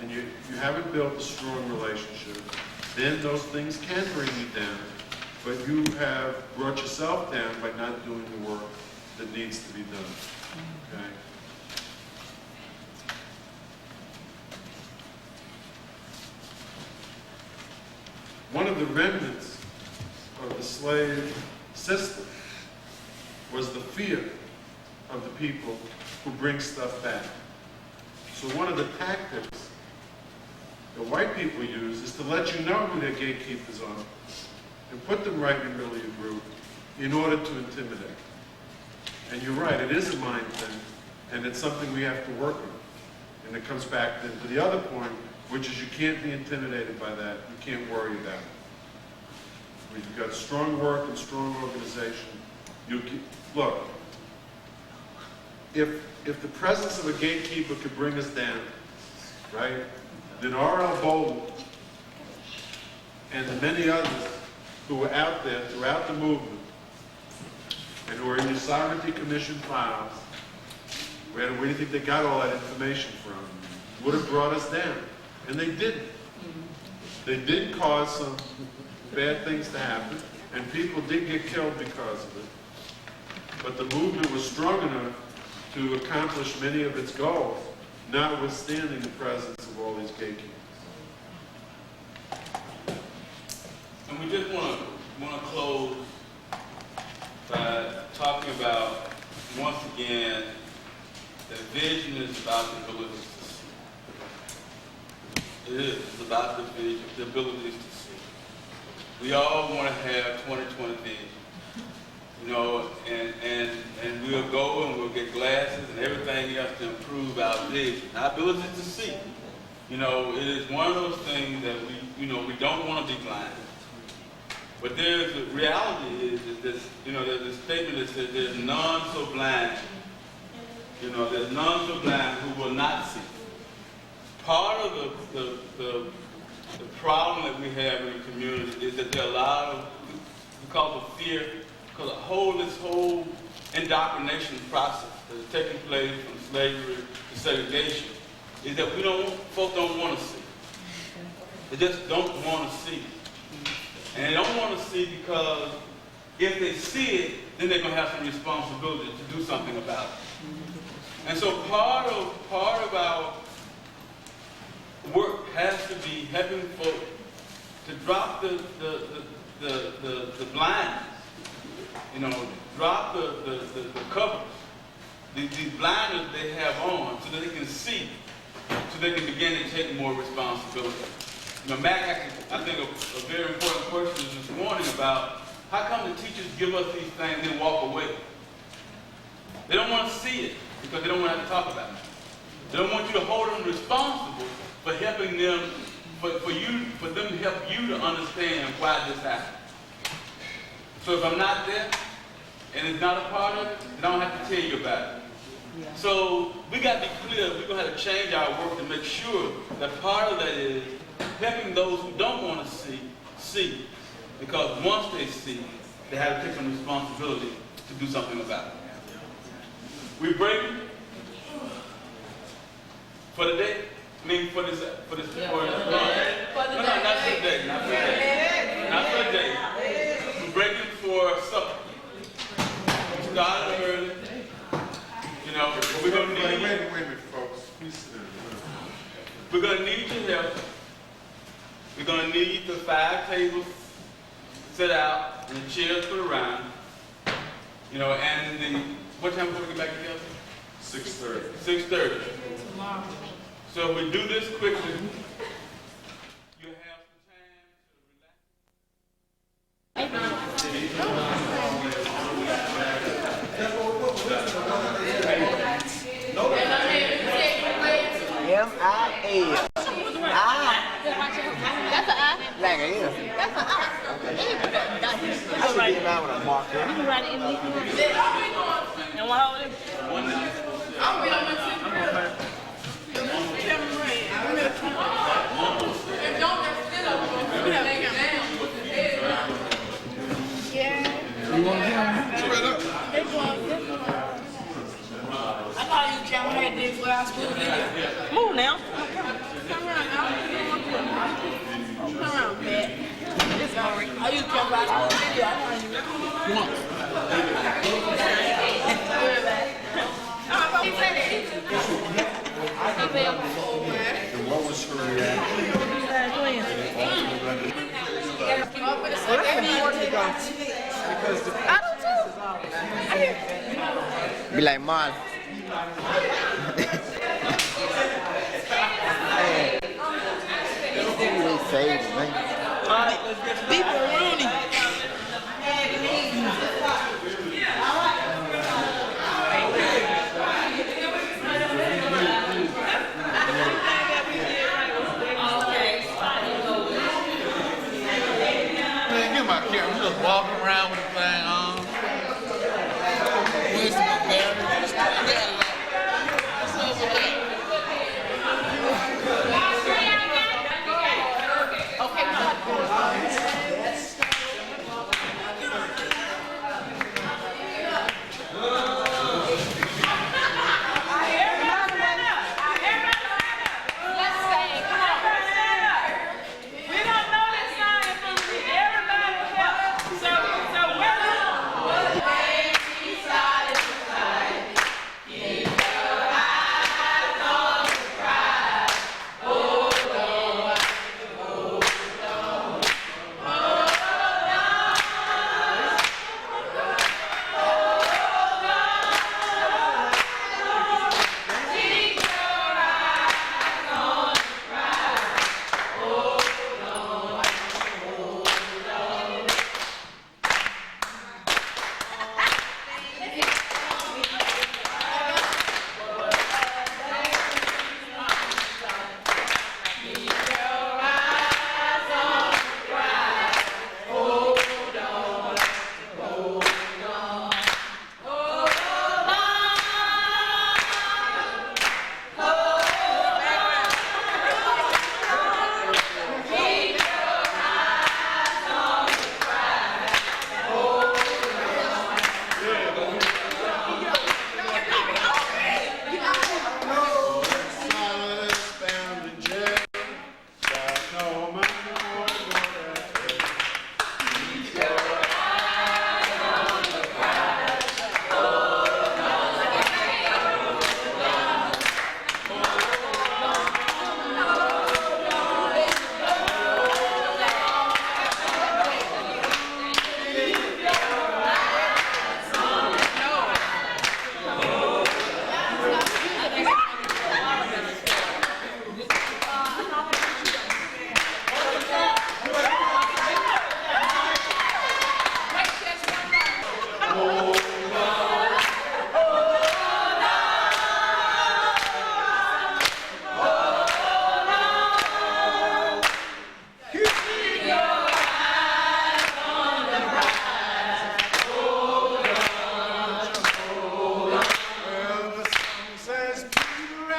and you haven't built a strong relationship, then those things can bring you down, but you have brought yourself down by not doing the work that needs to be done. Okay? One of the remnants of the slave system was the fear of the people who bring stuff back. So one of the tactics that white people use is to let you know who their gatekeepers are and put them right in the middle of your group in order to intimidate. And you're right, it is a mind thing, and it's something we have to work on. And it comes back then to the other point, which is you can't be intimidated by that. You can't worry about it. When you've got strong work and strong organization, look, if the presence of a gatekeeper could bring us down, right, then R.L. Bolden and the many others who were out there throughout the movement and who are in your Sovereignty Commission files, where do you think they got all that information from, would have brought us down. And they didn't. They did cause some bad things to happen, and people did get killed because of it. But the movement was strong enough to accomplish many of its goals, notwithstanding the presence of all these gatekeepers. And we just want to close by talking about, once again, that vision is about the ability to see. It is. It's about the vision, the abilities to see. We all want to have 20/20 vision. You know, and we'll go and we'll get glasses and everything else to improve our vision, our ability to see. You know, it is one of those things that we don't want to decline. But there's the reality is this, there's a statement that says there's none so blind. There's none so blind who will not see. part of the problem that we have in the community is that there are a lot of, because of fear, because of this whole indoctrination process that is taking place from slavery to segregation, is that folks don't want to see. They just don't want to see. And they don't want to see because if they see it, then they're going to have some responsibility to do something about it. And so part of our work has to be helping folks to drop the blinds, drop the covers, these blinders they have on, so that they can see, so they can begin to take more responsibility. Mac asked, I think, a very important question this morning about how come the teachers give us these things and then walk away? They don't want to see it because they don't want to have to talk about it. They don't want you to hold them responsible for helping them, for them to help you to understand why this happened. So if I'm not there and it's not a part of it, then I don't have to tell you about it. Yeah. So we got to be clear. We're going to have to change our work to make sure that part of that is helping those who don't want to see, because once they see, they have to take some responsibility to do something about it. We breaking for the day. I mean, for this, Yeah, for the day. no, not for the day, not for the day, not for the day. We're breaking for supper. We started early. But we're gonna need. Wait a minute, folks. Please sit down. We're gonna need your help. We're gonna need the 5 tables set out and the chairs put around. And what time will we get back together? 6:30. 6:30. So if we do this quickly, you'll have some time M-I-L. That's an I. Like it is. That's an I. I should get mine with a marker. You can write it in the And what hold it? I thought you camera had this where I school video. Move now. Come around now. Come around, Pat. I used to camera I school video. I thought you come on. And what was her reaction? Well, that's important because I do too. be like Marlon. They saved me. People Rooney. Man, get my camera. I'm just walking around with the thing on. Wasting my battery. What's over there?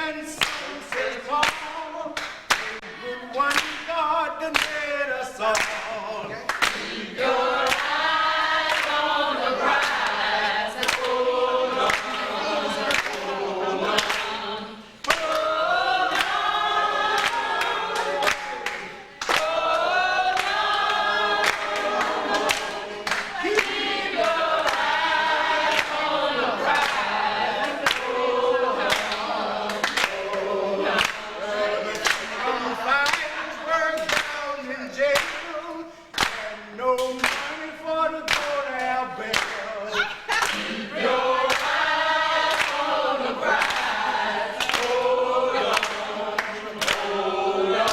and sunset fall. Good one God that made us all. Keep your eyes on the prize and hold on, hold on, hold on. Keep your eyes on the prize and hold on, hold on. Some fighters were down in jail and no money for the go-down bail. Keep your eyes on the prize. Hold on, hold on, hold on.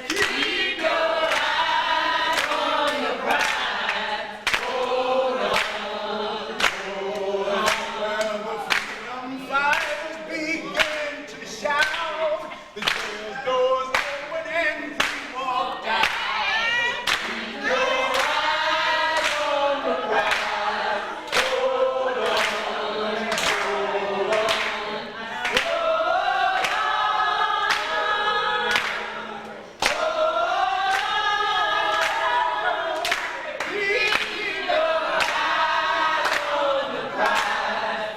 Keep your eyes on the prize. Hold on, hold on. Well, the freedom fighters began to shout. The jail's doors opened and we walked out. Keep your eyes on the prize. Hold on, hold on, hold on. Keep your eyes on the prize.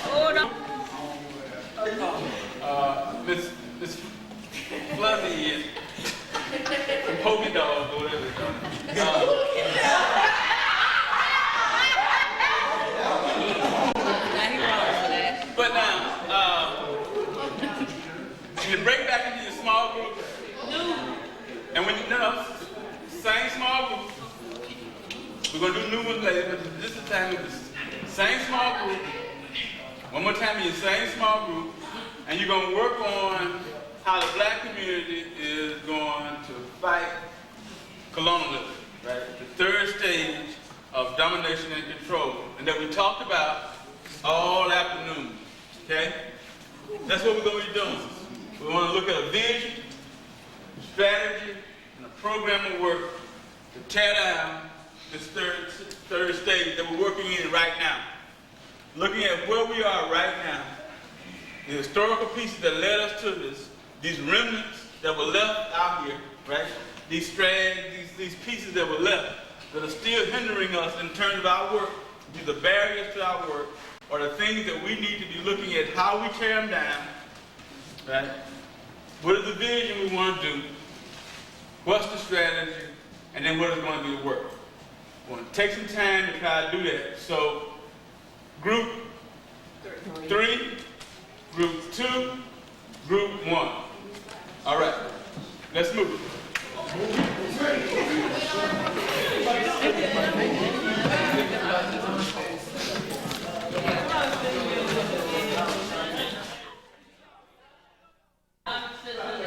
Hold on, hold on. Miss Fluffy is from Pokey Dog or whatever it's called. But now, you break back into your small group, and when you know, same small group, we're going to do new ones later, but this is the time of the same small group. One more time in your same small group, and you're going to work on how the black community is going to fight colonialism, right? The third stage of domination and control, and that we talked about all afternoon, okay? That's what we're going to be doing. We want to look at a vision, strategy, and a program of work to tear down this third stage that we're working in right now. Looking at where we are right now, the historical pieces that led us to this, these remnants that were left out here, right? These strands, these pieces that were left that are still hindering us in terms of our work, either barriers to our work, or the things that we need to be looking at how we tear them down, right? What is the vision we want to do? What's the strategy? And then what is going to be the work? We want to take some time to try to do that. So, group 3, group 2, group 1. All right, let's move.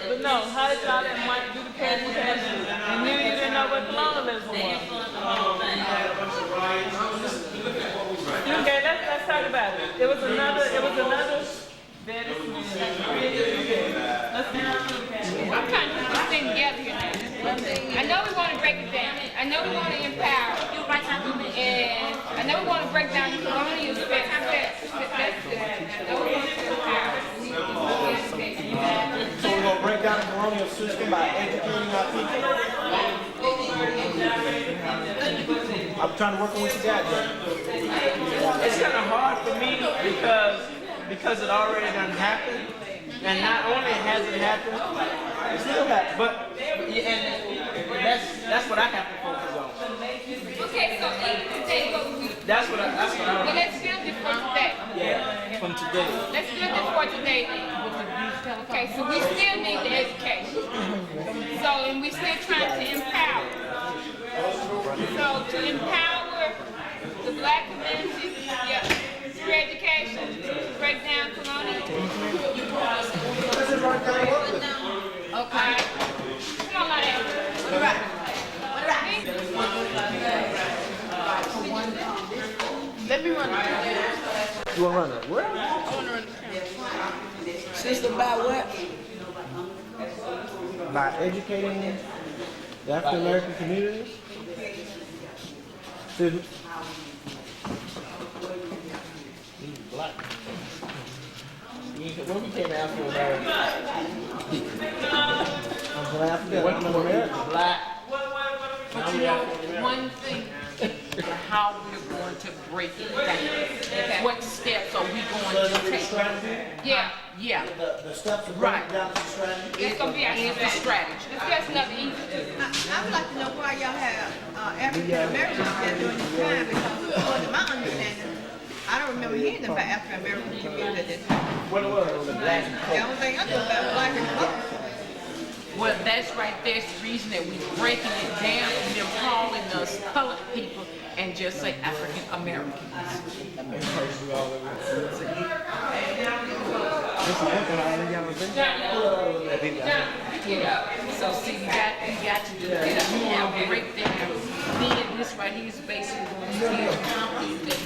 But no, how did y'all let Mike do the presentation and you didn't know what colonialism was? Okay, let's talk about it. It was another very smooth. Let's I'm trying to put this thing together here now. I know we want to break it down. I know we want to empower. And I know we want to break down the colonial aspect. That's good. I know we want to empower. So we're going to break down the colonial system by educating our people. I'm trying to work on what you got there. It's kind of hard for me because it already done happened, and not only has it happened, it still happened. But that's what I have to focus on. Okay, so today what we... That's what I. Well, let's build it for today. Yeah, from today. Let's build it for today then. Okay, so we still need the education. So, and we're still trying to empower. So, to empower the black community, yeah, through education, break down colonial. Okay. Come on, Lottie. All right. Let me run the camera. You wanna run that? What? I want to run the camera. System by what? By educating the African American communities. Students. He's black. When we came to African American, I'm from Africa. I'm an American. Black. But you know, one thing, how we're going to break it down. What steps are we going to take? Yeah, yeah. The steps are Right. broken down to strategy. It's gonna be our It's the strategy. That's nothing easy. I would like to know why y'all have African Americans there during this time, because according to my understanding, I don't remember hearing about African American community at this time. What was it? The black and The only thing I knew about was black and color. Well, that's right. There's the reason that we're breaking it down and they're calling us colored people and just say African Americans. So see, you got to do that. You want to break down. Then this right here is basically going to be a county that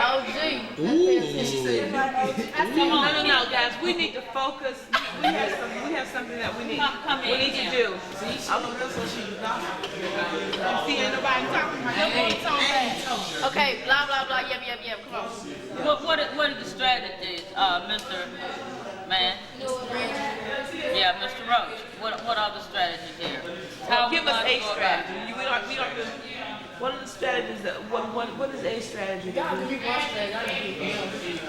Oh, gee. No, guys, we need to focus. We have something that we need to do. See, ain't nobody talking about Okay, blah, blah, blah, yep, come on. What are the strategies, Mr. Man? Yeah, Mr. Roach. What are the strategies here? How Give we us gonna a go about it? strategy. We don't do, what are the strategies that, what is a strategy? Y'all give me one strategy, I can give you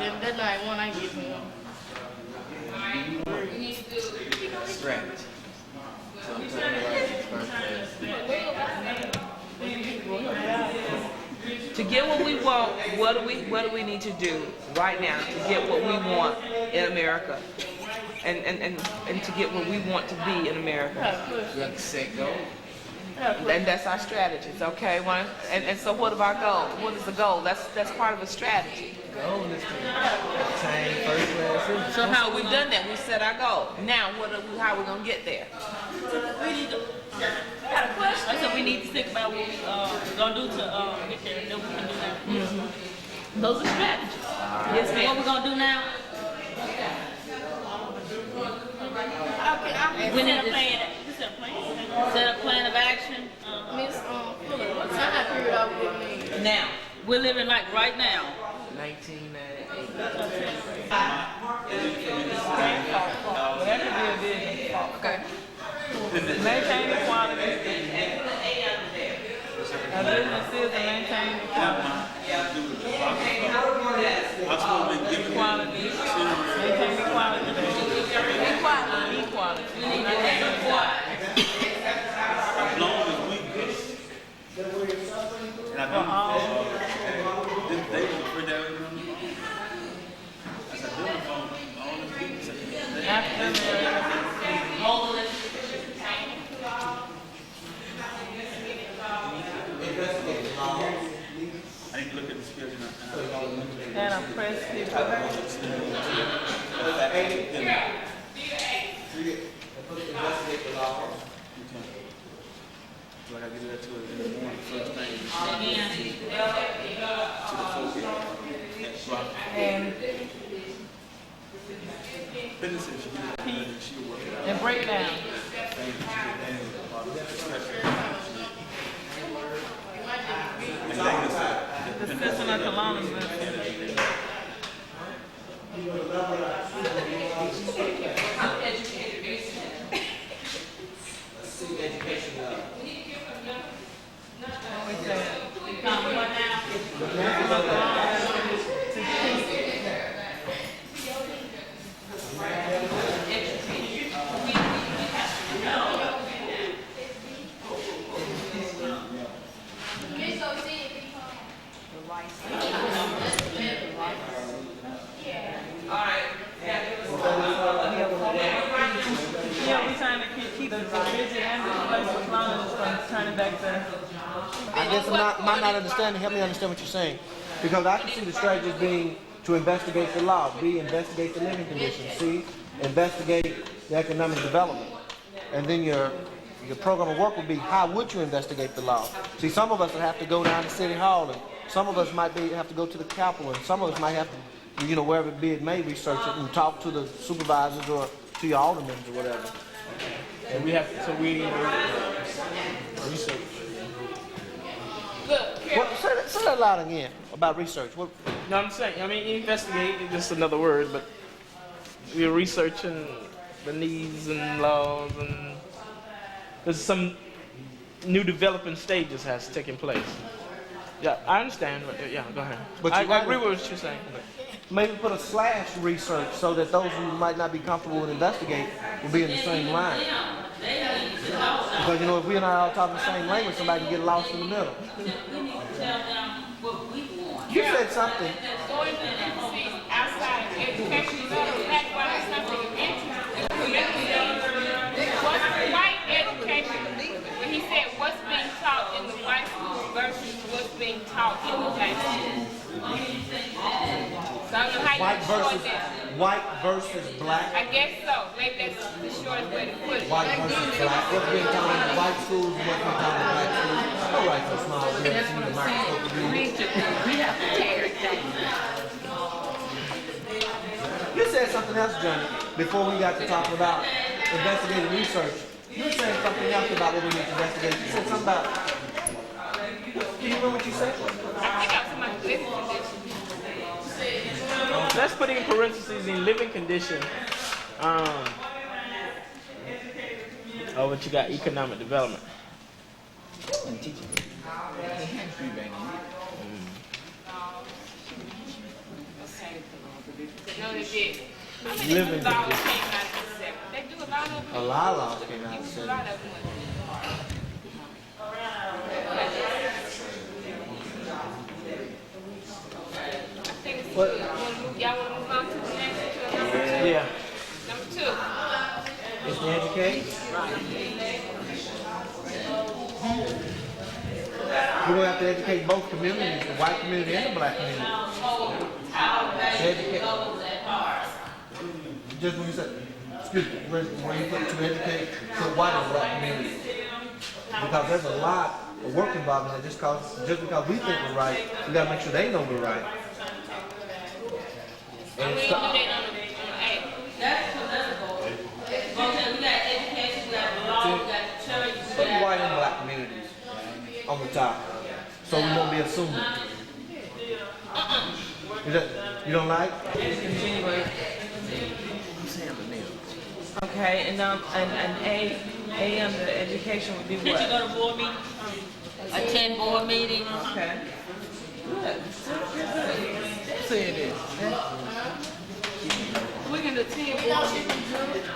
one. That night one, I give you one. We need to do strategy. To get what we want, what do we need to do right now to get what we want in America? And to get what we want to be in America. You have to set goals. And that's our strategies, okay? And so what of our goal? What is the goal? That's part of a strategy. Goal is to obtain first class citizenship. So how we've done that, we set our goal. Now how are we gonna get there? I got a question. I said we need to think about what we're gonna do to get there, and then we can do that. Those are strategies. Yes, What ma'am. we're gonna do now? We need to Set a plan of action. Miss Fuller, what time period are we living in? Now, we're living like right now. 1998. Okay. Maintain equality. Our business is to maintain equality. Equality. Maintain equality. Equality. We need to have equality. As long as we and I do they were afraid that was going to I said, they're on the phone. All the people said, African I need to look at the schedule now. and oppressed people. So I gotta get that to it in the morning, first thing. To the folks. And Business if she get it, and she'll work it out. and break down. Things that she get handled about the discussion. And like I said, Discussing our colonialism. Yeah, we're trying to keep the vision and the place of colonialism from turning back to. I guess I'm not understanding. Help me understand what you're saying. Because I can see the strategies being to to investigate the law. B, investigate the living conditions. C, investigate the economic development. And then your program of work will be, how would you investigate the law? See, some of us will have to go down to City Hall, and some of us might have to go to the Capitol, and some of us might have to, you know, wherever it be, it may research it and talk to the supervisors or to your aldermen or whatever. And we have, so we research. Say that loud again about research. What? No, I'm saying, I mean, investigate is just another word, but we're researching the needs and laws, and there's some new developing stages has taken place. Yeah, I understand, but yeah, go ahead. But I agree with what you're saying. Maybe put a slash research so that those who might not be comfortable with investigate will be in the same line. Because, you know, if we're not all talking the same language, somebody can get lost in the middle. We need to tell them what we want. You said something. Going to see outside of education, that's why it's something of interest. What's white education? When he said what's being taught in the white school versus what's being taught in the black school. So I don't know how you short that. White versus black. I guess so. Maybe that's the shortest way to put it. White versus black. What's being taught in the white schools and what's being taught in the black schools. All right, so small. That's what I'm saying. We have to tear it down. You said something else, Johnny, before we got to talking about investigative research. You were saying something else about what we need to investigate. You said something about. Can you remember what you said? I think I was talking about living conditions. Let's put in parentheses in living condition. Oh, but you got economic development. No, they did. Living Laws conditions. came out of the 70s. They do a lot of them. A lot of laws came out of the A 70s. lot of them. I think it's What? good. Y'all want to move on to the next one? Yeah. Number 2. It's to educate. We're going to have to educate both communities, the white community and the black community. To educate. Just when you said, excuse me, when you put to educate the white and black community. Because there's a lot of work involved in it. Just because we think we're right, we got to make sure they know we're right. And we do that on the A. That's political. We got education, we got the law, we got the church, we Put got... white and black communities on the top, so we won't be assuming. You don't like? Okay, and A under education would be Did you what? go to board meeting? Attend board meetings? Okay. Good. Say it is. We can attend board meetings.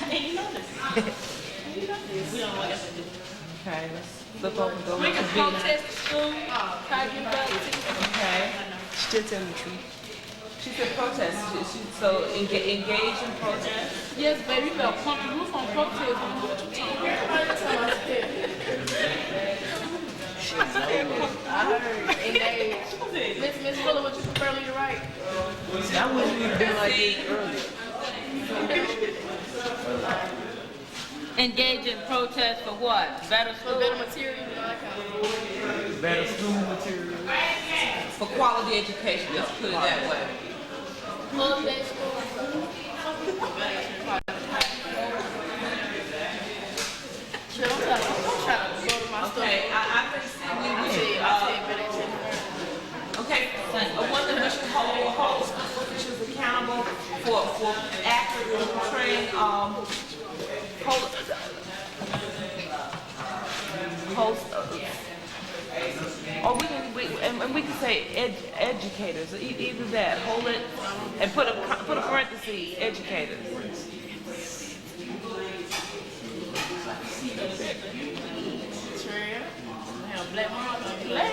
And you know this. And you know this. We don't want us to do. Okay, let's flip over and go We to can B. protest the school, try to get back to Okay. Still telling the truth. She said protest. So engage in protest. Yes, baby, you better pump the roof on protest. I heard. Engage. Miss Fuller, what you prefer me to write? I wouldn't even been like this earlier. Engage in protest for what? Better For school? better material and all that kind of stuff. Better school material. For quality education, let's put it that way. Full day school. Sure, I'm trying to go to my stuff. Okay, I think we should, okay, one that we should hold officials accountable for accurately portraying, or we can say educators, either that, hold it, and put a parenthesis, educators. Trail. Have black marks on black.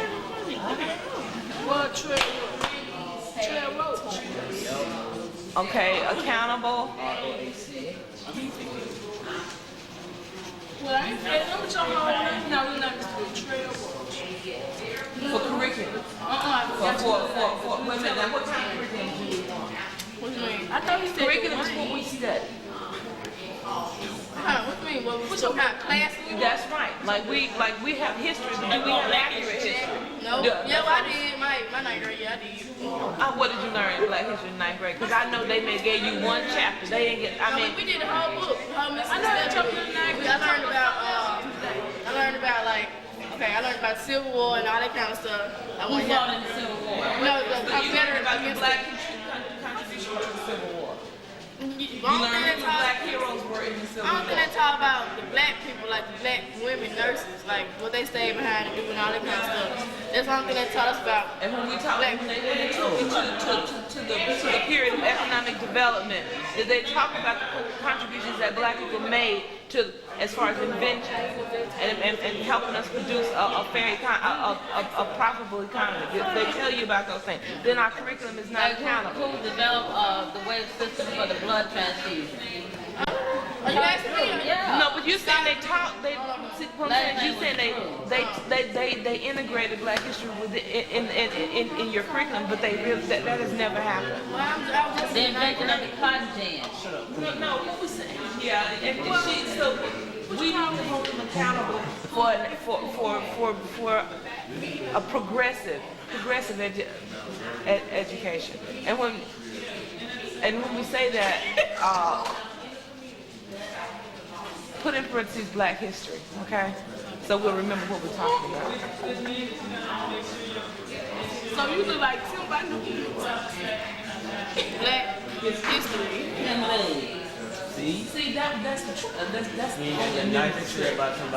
What trail? Trail road. Okay, accountable. Well, I ain't saying no with your whole. No, we're not just do trail road. For curriculum. For Wait a minute, now what kind of I thought he said curriculum is what we study. What you mean? What kind of class? That's right. Like we have history, but do we have accurate history? No. Yeah, well, I did. My ninth grade, yeah, I did. What did you learn in Black history in ninth grade? Because I know they may gave you one chapter. They didn't get. I mean, we did the whole book. I know that chapter in ninth grade. I learned about like. Okay, I learned about the Civil War and all that kind of stuff. Who fought in the Civil War? No, the Confederate about the against Black contribution to the Civil War. You learned who the Black heroes were in the Civil War. I don't think they talk about the black people, like the black women nurses, like what they stayed behind and doing all that kind of stuff. That's one thing they taught us about. And when we talk, when they took you to the period of economic development, did they talk about the contributions that Black people made to, as far as invention and helping us produce a fair, a profitable economy? Did they tell you about those things? Then our curriculum is not accountable. Who developed the wave system for the blood transfusion? Are you asking me? Yeah. No, but you saying they taught. You saying they integrated Black history in your curriculum, but they really that has never happened. The invention of the cotton gin. No, what we saying? Yeah, so we need to hold them accountable for a progressive education. And when we say that, put in parentheses Black history, okay? So we'll remember what we're talking about. So you look like somebody Black history. See, that's the only difference.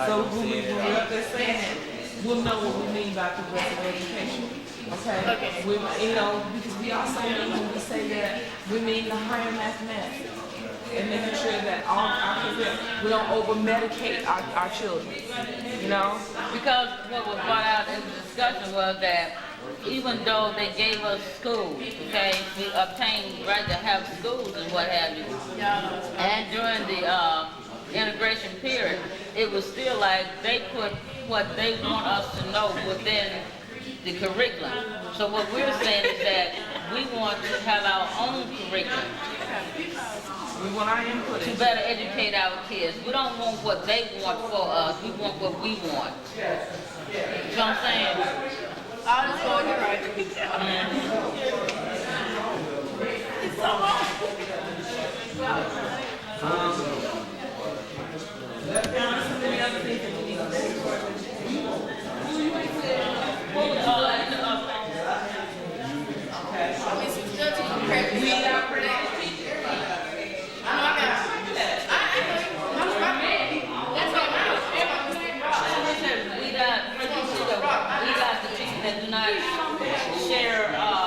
So when we're up there saying it, we'll know what we mean by progressive education. Okay? Because we also mean when we say that, we mean the higher mathematics. And making sure that we don't over-medicate our children, Because what was brought out in the discussion was that even though they gave us schools, okay, we obtained right to have schools and what have you, and during the integration period, it was still like they put what they want us to know within the curriculum. So what we're saying is that we want to have our own curriculum. We want our input to better educate our kids. We don't want what they want for us. We want what we want. You know what I'm saying? All this going, you're right. It's so wrong. That do not share our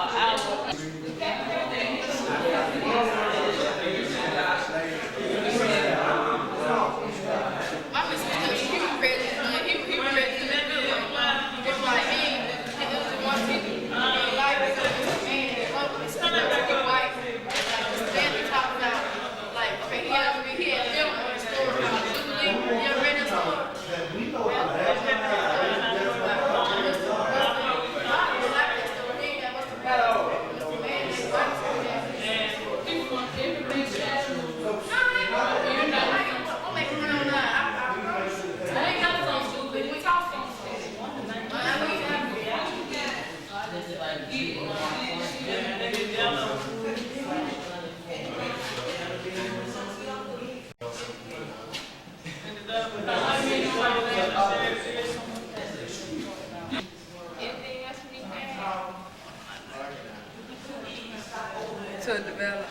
To develop.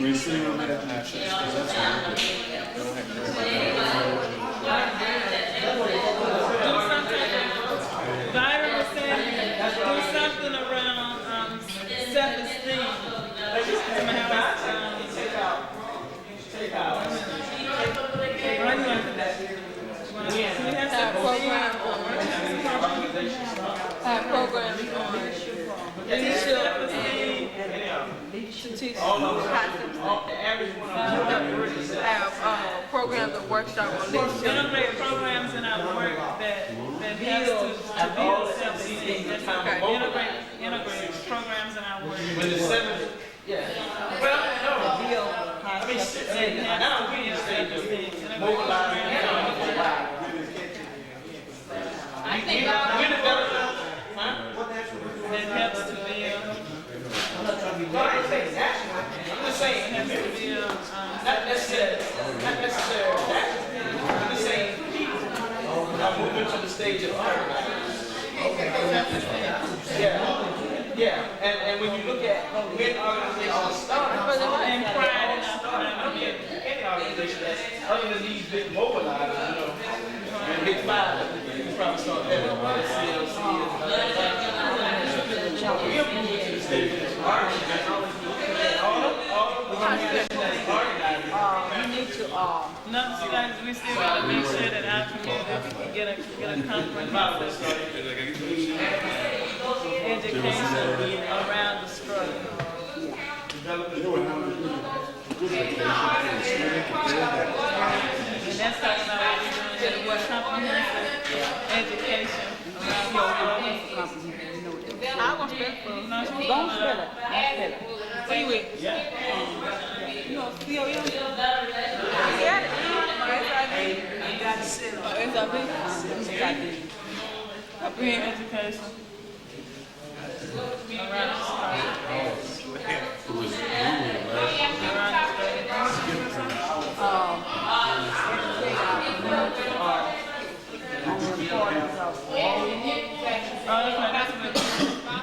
We're sitting on that passion, because that's what Byron was saying, do something around self-esteem. teach All of them. concepts. The average one of them. Have programs and workshops on this. Integrate programs in our work that helps to build self-esteem. Integrate programs in our work. When it's 7, yeah. Well, no. I mean, now we just say mobilize. I think We're the better, huh? That helps to build. No, I ain't saying national. I'm just saying, Helps to build. not necessarily that. I'm just saying people are moving to the stage of organizing. Yeah. And when you look at when organizations start, And pride in any organization that's other than these big mobilizers, you know, big five, you can probably start there. CLC we're moving to the stage of organizing. You need to we still gotta make sure that our community get a comprehensive education around the struggle. And that's talking about what we're doing, get a more comprehensive education around the struggle. I want to spell for No, Don't spell it. what do you with? You know, C-O-M. Comprehensive education around the struggle.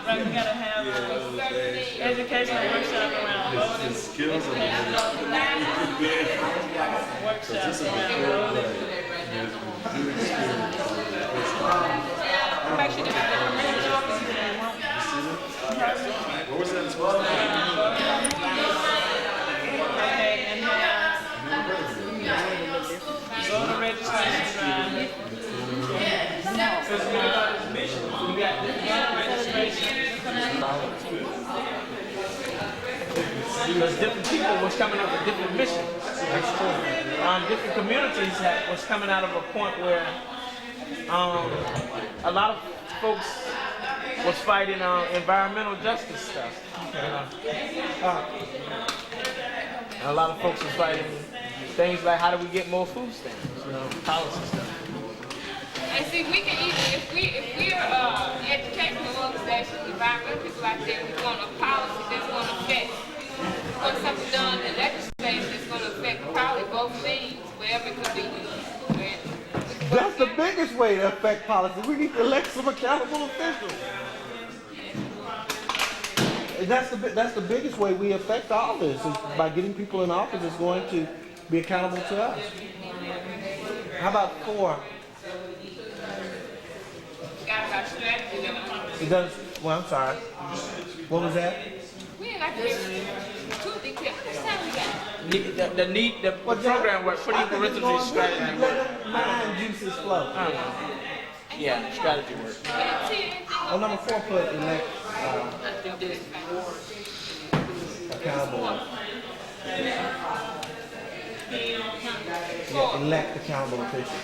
Right, we gotta have educational workshop around voting. Workshops around voting. Make sure What was that supposed to be? Okay, and have voter registration drive. Because we got this mission, we got this registration. Because different people was coming up with different missions. Different communities was coming out of a point where a lot of folks was fighting environmental justice stuff. And a lot of folks was fighting things like how do we get more food stamps, policy stuff. And see, we can either, if we're educational organizations, environmental people out there, we want a policy that's going to affect, want something done in legislation that's going to affect probably both things, wherever it could be. That's the biggest way to affect policy. We need to elect some accountable officials. And that's the biggest way we affect all this is by getting people in office that's going to be accountable to us. How about 4? It does. Well, I'm sorry. What was that? We ain't got to get too detailed. How much time we got? The program work, put in parentheses strategy work. Mind juices flow. Yeah, strategy work. On number 4, put elect accountable. Yeah, elect accountable officials.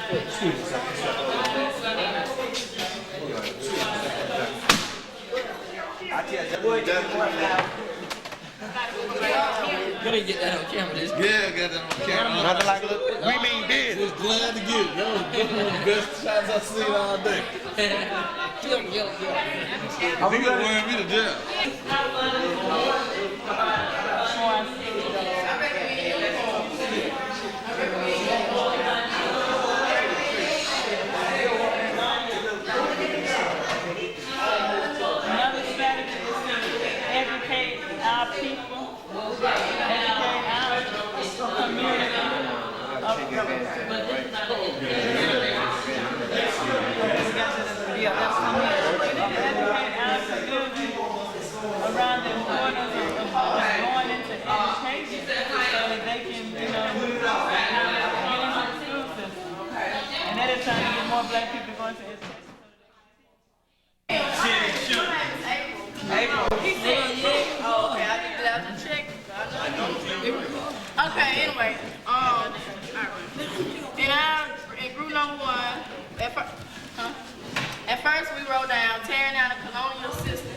Excuse me, You didn't get that on camera, this. Yeah, got that on camera. Nothing like look. We mean this. Just glad to get it. That was one of the best shots I've seen all day. I think it's wearing me to jail. Another strategy is to educate our people, educate our community. Educate our community around the importance of going into education so that they can, get into the school system. And that is trying to get more black people going to education. April, he said, oh, okay, I didn't get out the check. Okay, anyway, in group number 1, at first we wrote down tearing down the colonial system,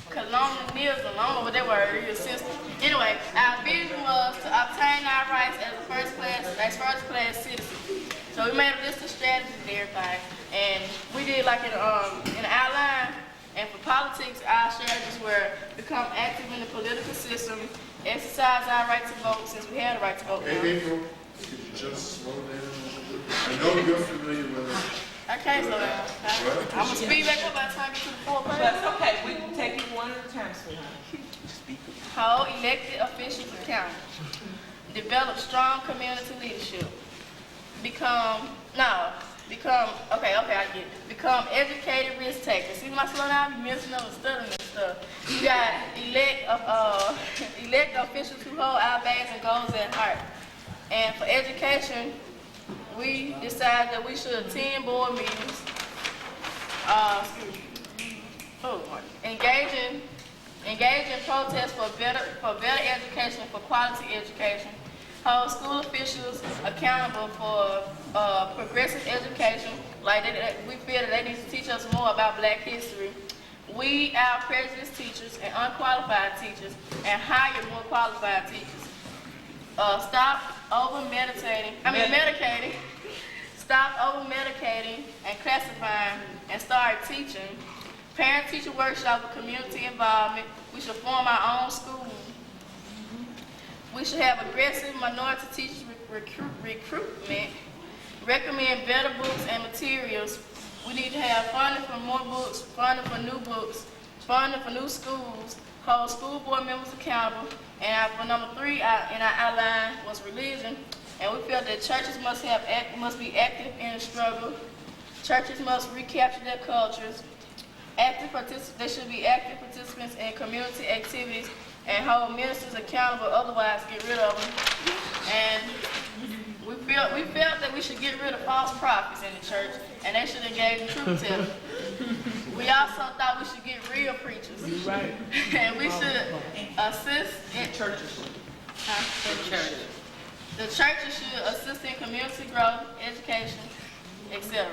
colonialism, I don't know what that word is, system. Anyway, our vision was to obtain our rights as first class citizens. So we made a list of strategies and everything, and we did like in an outline. And for politics, our strategies were become active in the political system, exercise our right to vote since we had a right to vote. Hey, April, could you just slow down? I know you're familiar with it. I can't slow down. I'm going to speed back up by the time I get to the 4th page. That's okay, we can take it one at a time, sweetheart. Hold elected officials accountable. Develop strong community leadership. I get it. Become educated risk takers. See my slow down, I'm missing up and studying and stuff. You got elect officials who hold our values and goals at heart. And for education, we decided that we should attend board meetings. Engage in protests for better education, for quality education. Hold school officials accountable for progressive education. Like we feel that they need to teach us more about Black history. Weed out prejudiced teachers and unqualified teachers, and hire more qualified teachers. Stop medicating. Stop over medicating and classifying, and start teaching. Parent-teacher workshop with community involvement. We should form our own school. We should have aggressive minority teacher recruitment. Recommend better books and materials. We need to have funding for more books, funding for new books, funding for new schools, hold school board members accountable. And for number 3 in our outline was religion. And we felt that churches must be active in the struggle. Churches must recapture their cultures. They should be active participants in community activities and hold ministers accountable, otherwise get rid of them. And we felt that we should get rid of false prophets in the church, and they should engage in truth telling. We also thought we should get real preachers. Right. And we should assist in Churches. The churches should assist in community growth, education, etc.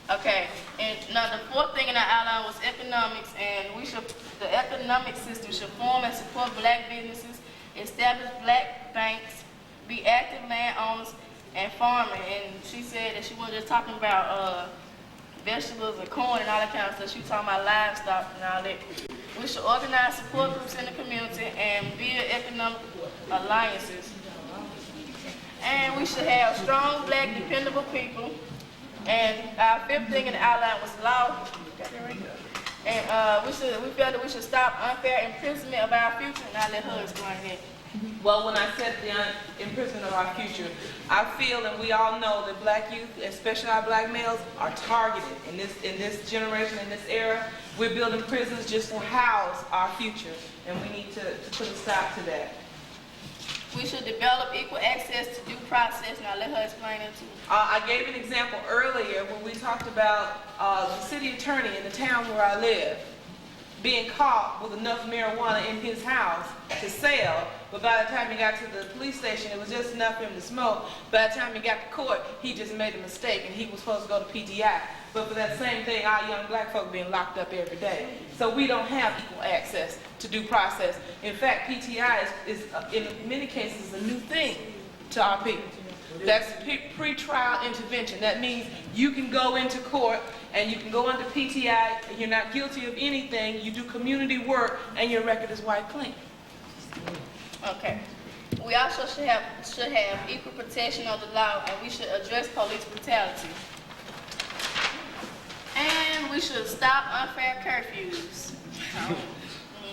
Okay, and now the 4th thing in our outline was economics, and the economic system should form and support Black businesses, establish Black banks, be active landowners, and farming. And she said that she wasn't just talking about vegetables and corn and all that kind of stuff. She was talking about livestock and all that. We should organize support groups in the community and build economic alliances. And we should have strong, Black, dependable people. And our 5th thing in the outline was law. And we felt that we should stop unfair imprisonment of our future, and I'll let her explain that. Well, when I said the imprisonment of our future, I feel, and we all know, that Black youth, especially our Black males, are targeted in this generation, in this era. We're building prisons just to house our future, and we need to put a stop to that. We should develop equal access to due process, and I'll let her explain it too. I gave an example earlier when we talked about the city attorney in the town where I live being caught with enough marijuana in his house to sell, but by the time he got to the police station, it was just enough for him to smoke. By the time he got to court, he just made a mistake, and he was supposed to go to PTI. But for that same thing, our young Black folk being locked up every day. So we don't have equal access to due process. In fact, PTI is in many cases, a new thing to our people. That's pre-trial intervention. That means you can go into court and you can go under PTI, and you're not guilty of anything, you do community work, and your record is wiped clean. Okay. We also should have equal protection of the law, and we should address police brutality. And we should stop unfair curfews.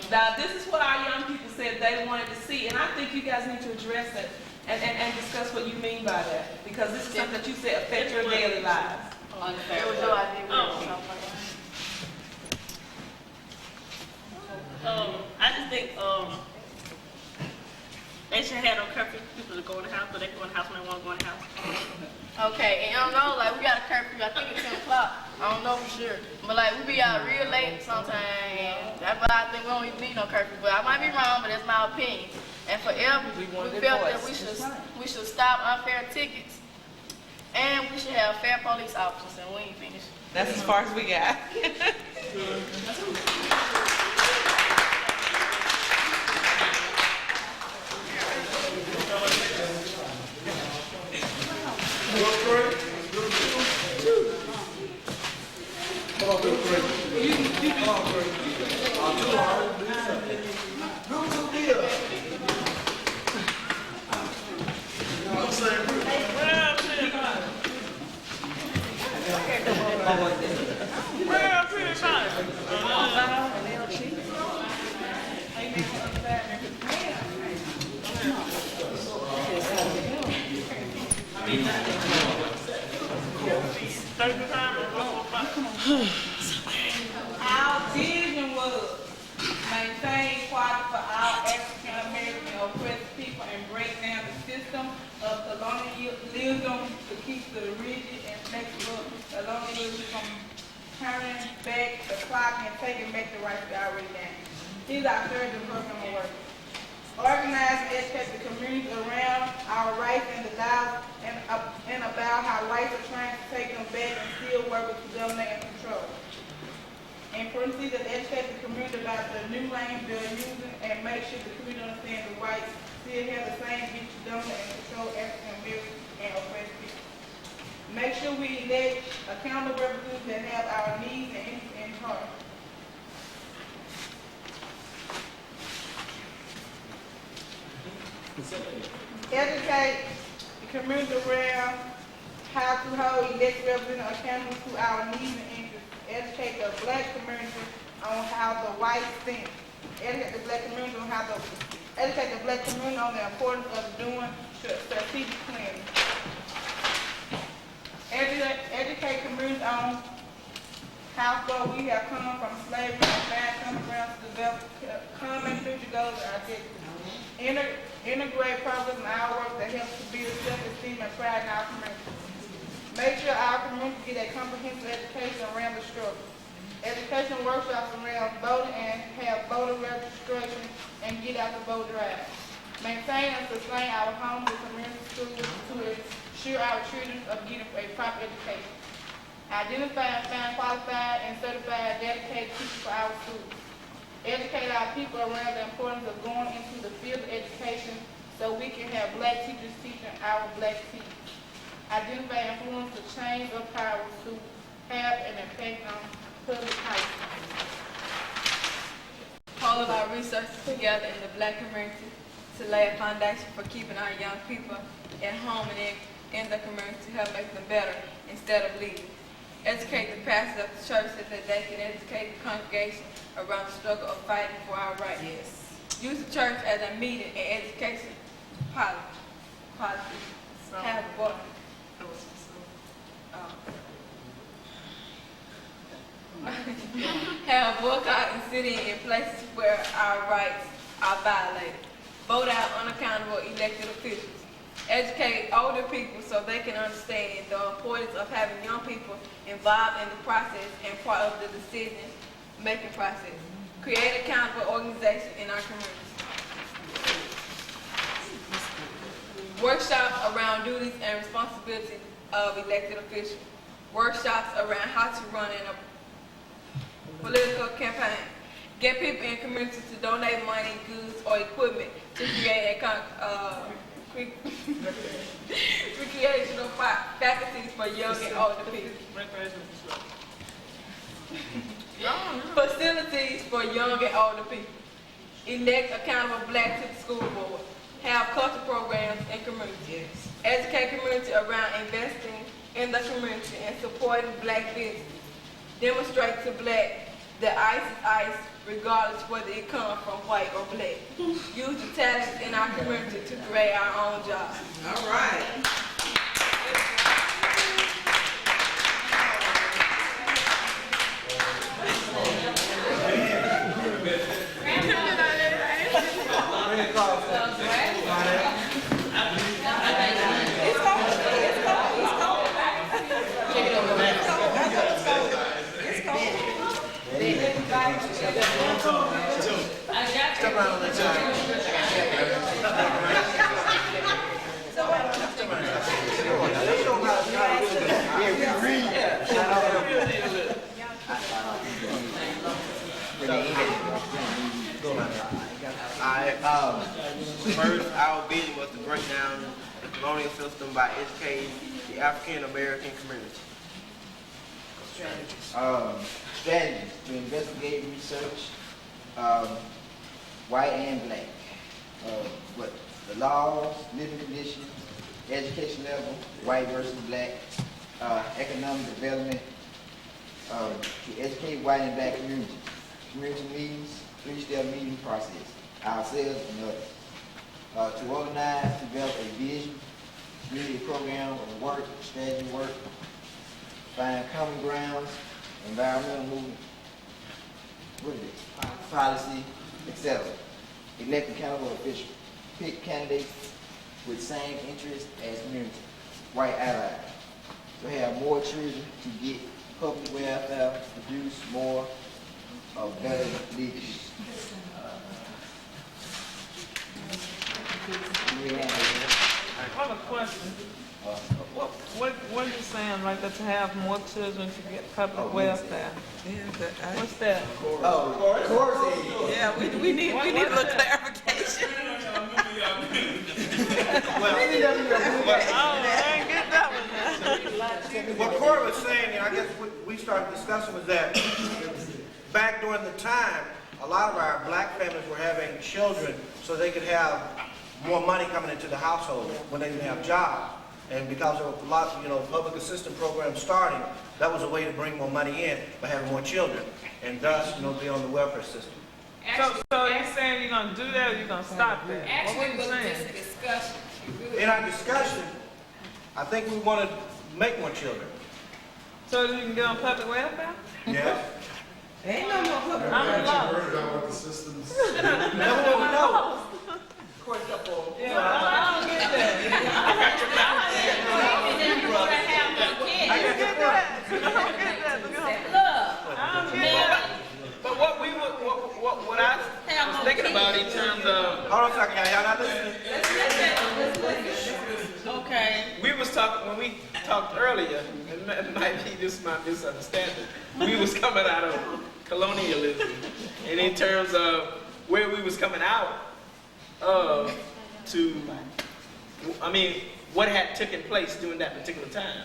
Now, this is what our young people said they wanted to see, and I think you guys need to address it and discuss what you mean by that, because this is something that you said affects your daily lives. Unfair. It was your idea. I just think they should have no curfew for people to go in the house, but they can go in the house when they want to go in the house. Okay, and y'all know, like, we got a curfew, I think it's 10 o'clock. I don't know for sure. But like we be out real late sometimes, and that's why I think we don't even need no curfew. But I might be wrong, but that's my opinion. And forever, we felt that we should stop unfair tickets, and we should have fair police officers. And we ain't finished. That's as far as we got. Our vision was maintain equality for all African American oppressed people and break down the system of colonialism to keep the rigid and flexible colonialism from turning back the clock and taking back the rights we already gained. These are third program of work. Organize and educate the community around our rights and the laws and about how whites are trying to take them back and still work with dominate and control. And parentheses, educate the community about the new language they're using and make sure the community understands the whites still have the same reach to dominate and control African Americans and oppressed people. Make sure we elect accountable representatives that have our needs and interests in heart. Educate the community around how to hold elected representatives accountable to our needs and interests. Educate the black community on how the whites think. Educate the black community on the importance of doing strategic planning. Educate communities on how far we have come from slavery and find common ground to develop common future goals and objectives. Integrate progress in our work that helps to build self-esteem and pride in our community. Make sure our community get a comprehensive education around the struggle. Education workshops around voting and have voter registration and get out the vote drive. Maintain and sustain our homes and community schools to ensure our children are getting a proper education. Identify and find qualified and certified dedicated teachers for our schools. Educate our people around the importance of going into the field of education so we can have black teachers teaching our black teachers. Identify and influence the change of power to have an impact on public high schools. All of our resources together in the black community to lay a foundation for keeping our young people at home and in the community to help make them better instead of leaving. Educate the pastors of the church so that they can educate the congregation around the struggle of fighting for our rights. Yes. Use the church as a meeting and education policy. Have a voice. Have boycott and sit-in in places where our rights are violated. Vote out unaccountable elected officials. Educate older people so they can understand the importance of having young people involved in the process and part of the decision-making process. Create accountable organization in our communities. Workshops around duties and responsibilities of elected officials. Workshops around how to run in a political campaign. Get people in communities to donate money, goods, or equipment to create a recreational faculties for young and older people. Facilities for young and older people. Elect accountable black to the school board. Have culture programs in communities. Educate community around investing in the community and supporting black business. Demonstrate to black that ice is ice regardless whether it comes from white or black. Use the talents in our community to create our own jobs. All right. Check it First, our vision was to break down the colonial system by educating the African American community. Strategies to investigate and research white and black. What the laws, living conditions, education level, white versus black, economic development, to educate white and black communities. Community meetings, 3-step meeting process, ourselves and others. To organize, develop a vision, community program of work, strategy work, find common grounds, environmental movement, what is it? Policy, etc. Elect accountable officials. Pick candidates with same interests as community, white allies. To have more children, to get public welfare, produce more of better leadership. I have a question. What are you saying, like that to have more children to get public welfare? What's that? Oh, of course. Yeah, we need a little clarification. I ain't get that one. What Corey was saying, and I guess what we started discussing was that back during the time, a lot of our black families were having children so they could have more money coming into the household when they didn't have jobs. And because there were a lot of, public assistance programs starting, that was a way to bring more money in by having more children, and thus, be on the welfare system. So you're saying you're gonna do that, or you're gonna stop that? Actually, What are you it was saying? just a discussion. In our discussion, I think we want to make more children. So that you can get on public welfare? Yeah. Ain't no more public. I'm lost. Worried about what the system's. Never will know. Yeah, I don't get that. I can get that. I don't get that. I don't get that. But what I was thinking about in terms of, Hold on a second, y'all not listening. Okay. we was talking, when we talked earlier, and it might be just my misunderstanding, we was coming out of colonialism, and in terms of where we was coming out of what had taken place during that particular time.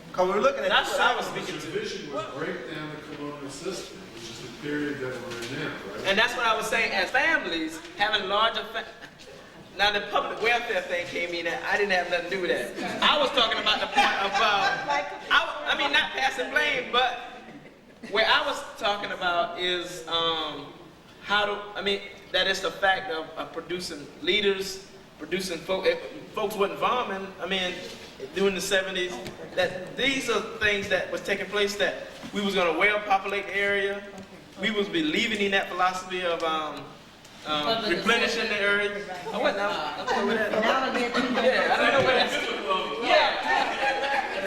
Because we're looking at That's what I was The speaking to. vision was break down the colonial system, which is the period that we're in now, right? And that's what I was saying, as families having larger now the public welfare thing came in, and I didn't have nothing to do with that. I was talking about the point about, not passing blame, but where I was talking about is that is the fact of producing leaders, producing folks wasn't farming, during the 70s, that these are things that was taking place, that we was gonna well populate the area, we was believing in that philosophy of replenishing the area. I don't know where that. Yeah, I don't know where that's.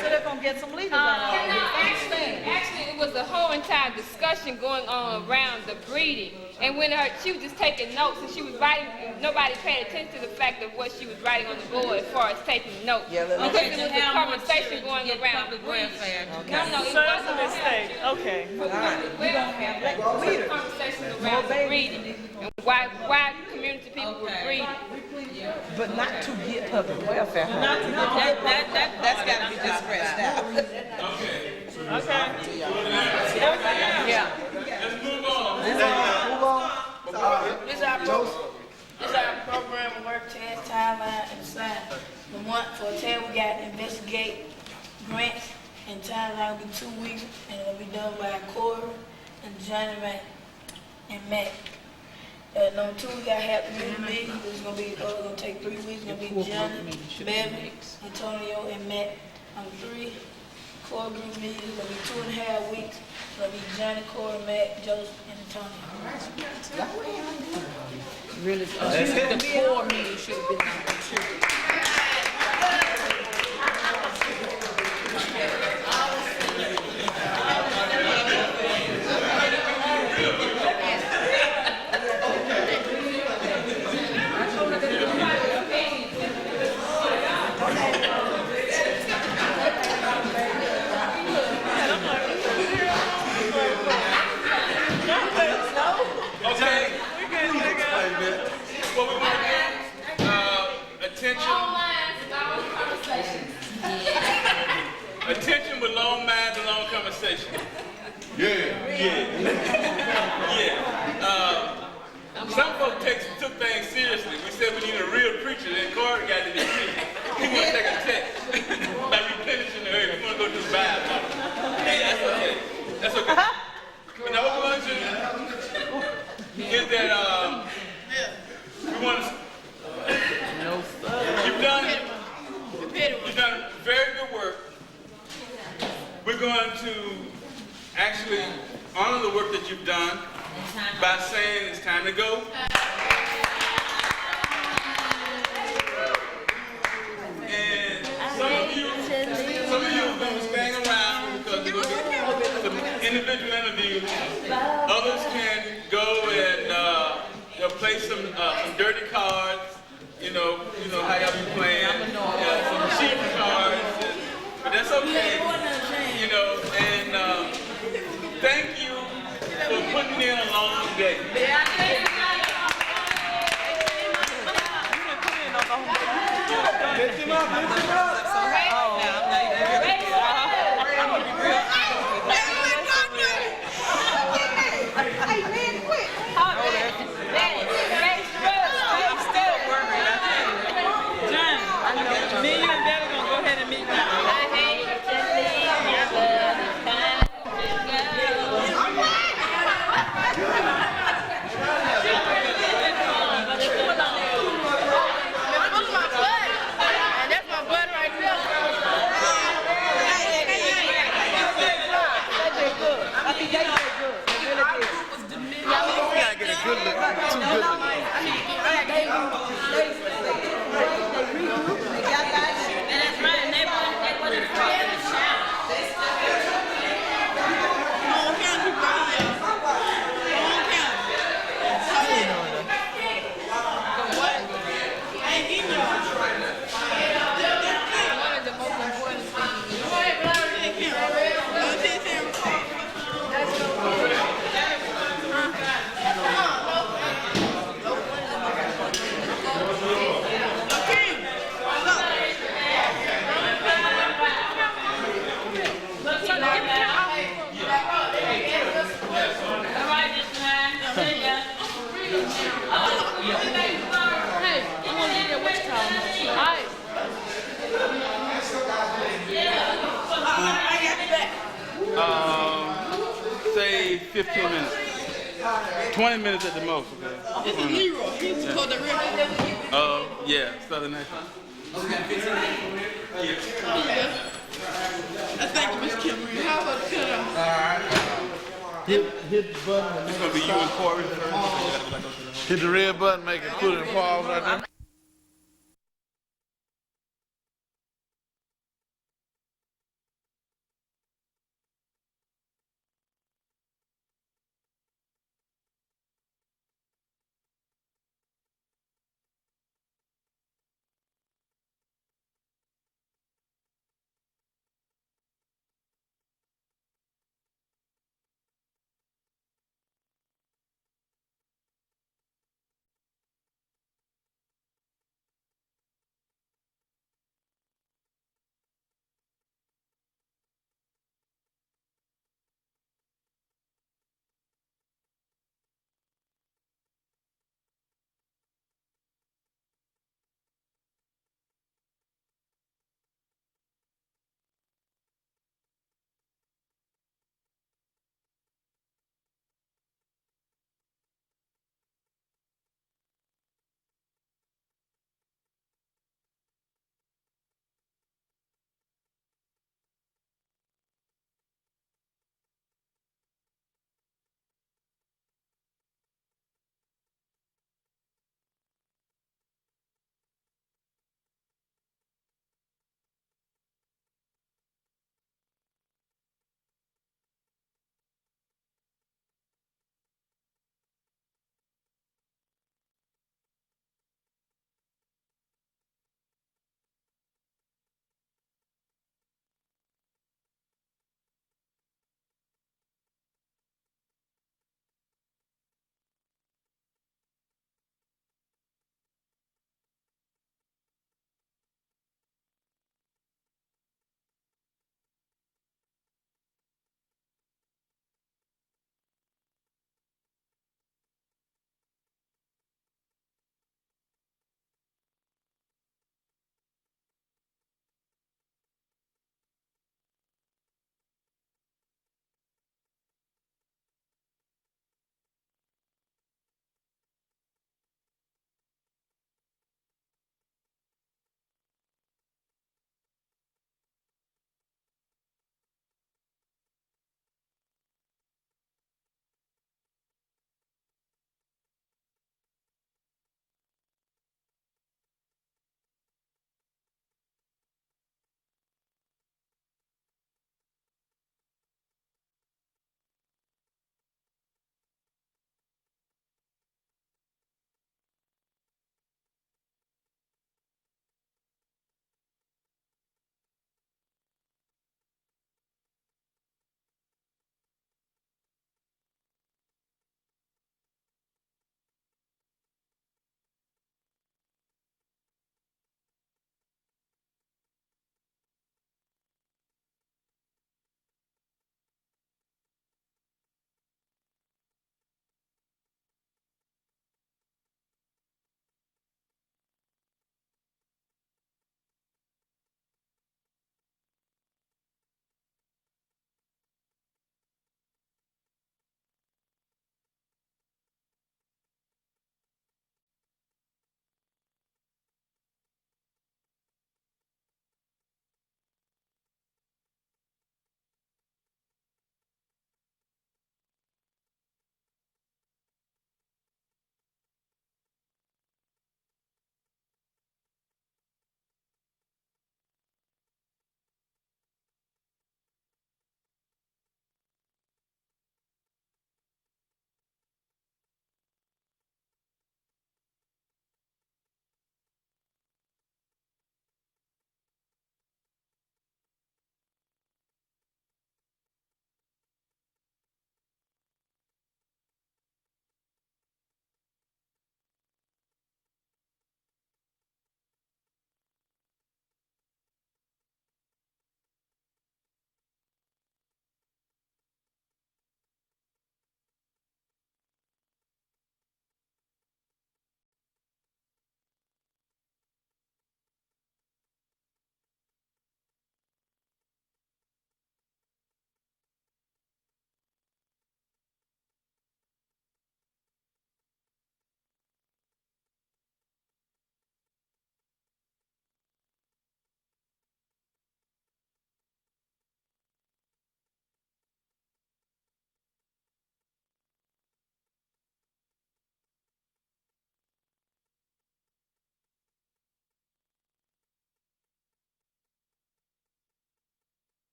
So they're gonna get some leaders out of it. Actually, it was a whole entire discussion going on around the breeding. And when she was just taking notes and she was writing, nobody paid attention to the fact of what she was writing on the board as far as taking notes. Because Okay, it to was a have more conversation children going get around public breeding. welfare. No, it So that's wasn't a mistake. Okay. for public welfare. It was a conversation around the breeding and why community people were breeding. But not to get public welfare. That's gotta be just scratched out. Okay. Yeah. Let's move on. This is our program of work, task, timeline, and sign. The month for 10, we got investigate grants, and timeline will be 2 weeks, and it'll be done by Corey and Johnny and Matt. Number 2, we got half the community meeting. This is gonna take 3 weeks. It's gonna be Johnny, Bevan, Antonio, and Matt. Number 3, core group meeting. It's gonna be 2.5 weeks. It's gonna be Johnny, Corey, Matt, Joseph, and Antonio. Really, the core meeting should have been number 2. long mind, the long conversation. Yeah. Some folks took things seriously. We said we need a real preacher, then Carter got to be preacher. He want to take a text by replenishing the earth. We want to go to the Bible. Hey, that's okay. That's okay. But now what we want to do is that we want to. You've done very good work. We're going to actually honor the work that you've done by saying it's time to go. And some of you are going to be staying around because we're going to get some individual interviews. Others can go and they'll play some dirty cards. You know how y'all be playing. Some cheap cards. But that's okay. And thank you for putting in a long day. Say 15 minutes. 20 minutes at the most, okay? It's a Leroy. He's called the river. Yeah, Southern National. Yeah. Thank you, Miss Kimberly. How about the cutoff? Hit the button. It's going to be you and Corey first. Hit the red button, make it put it in pause right there.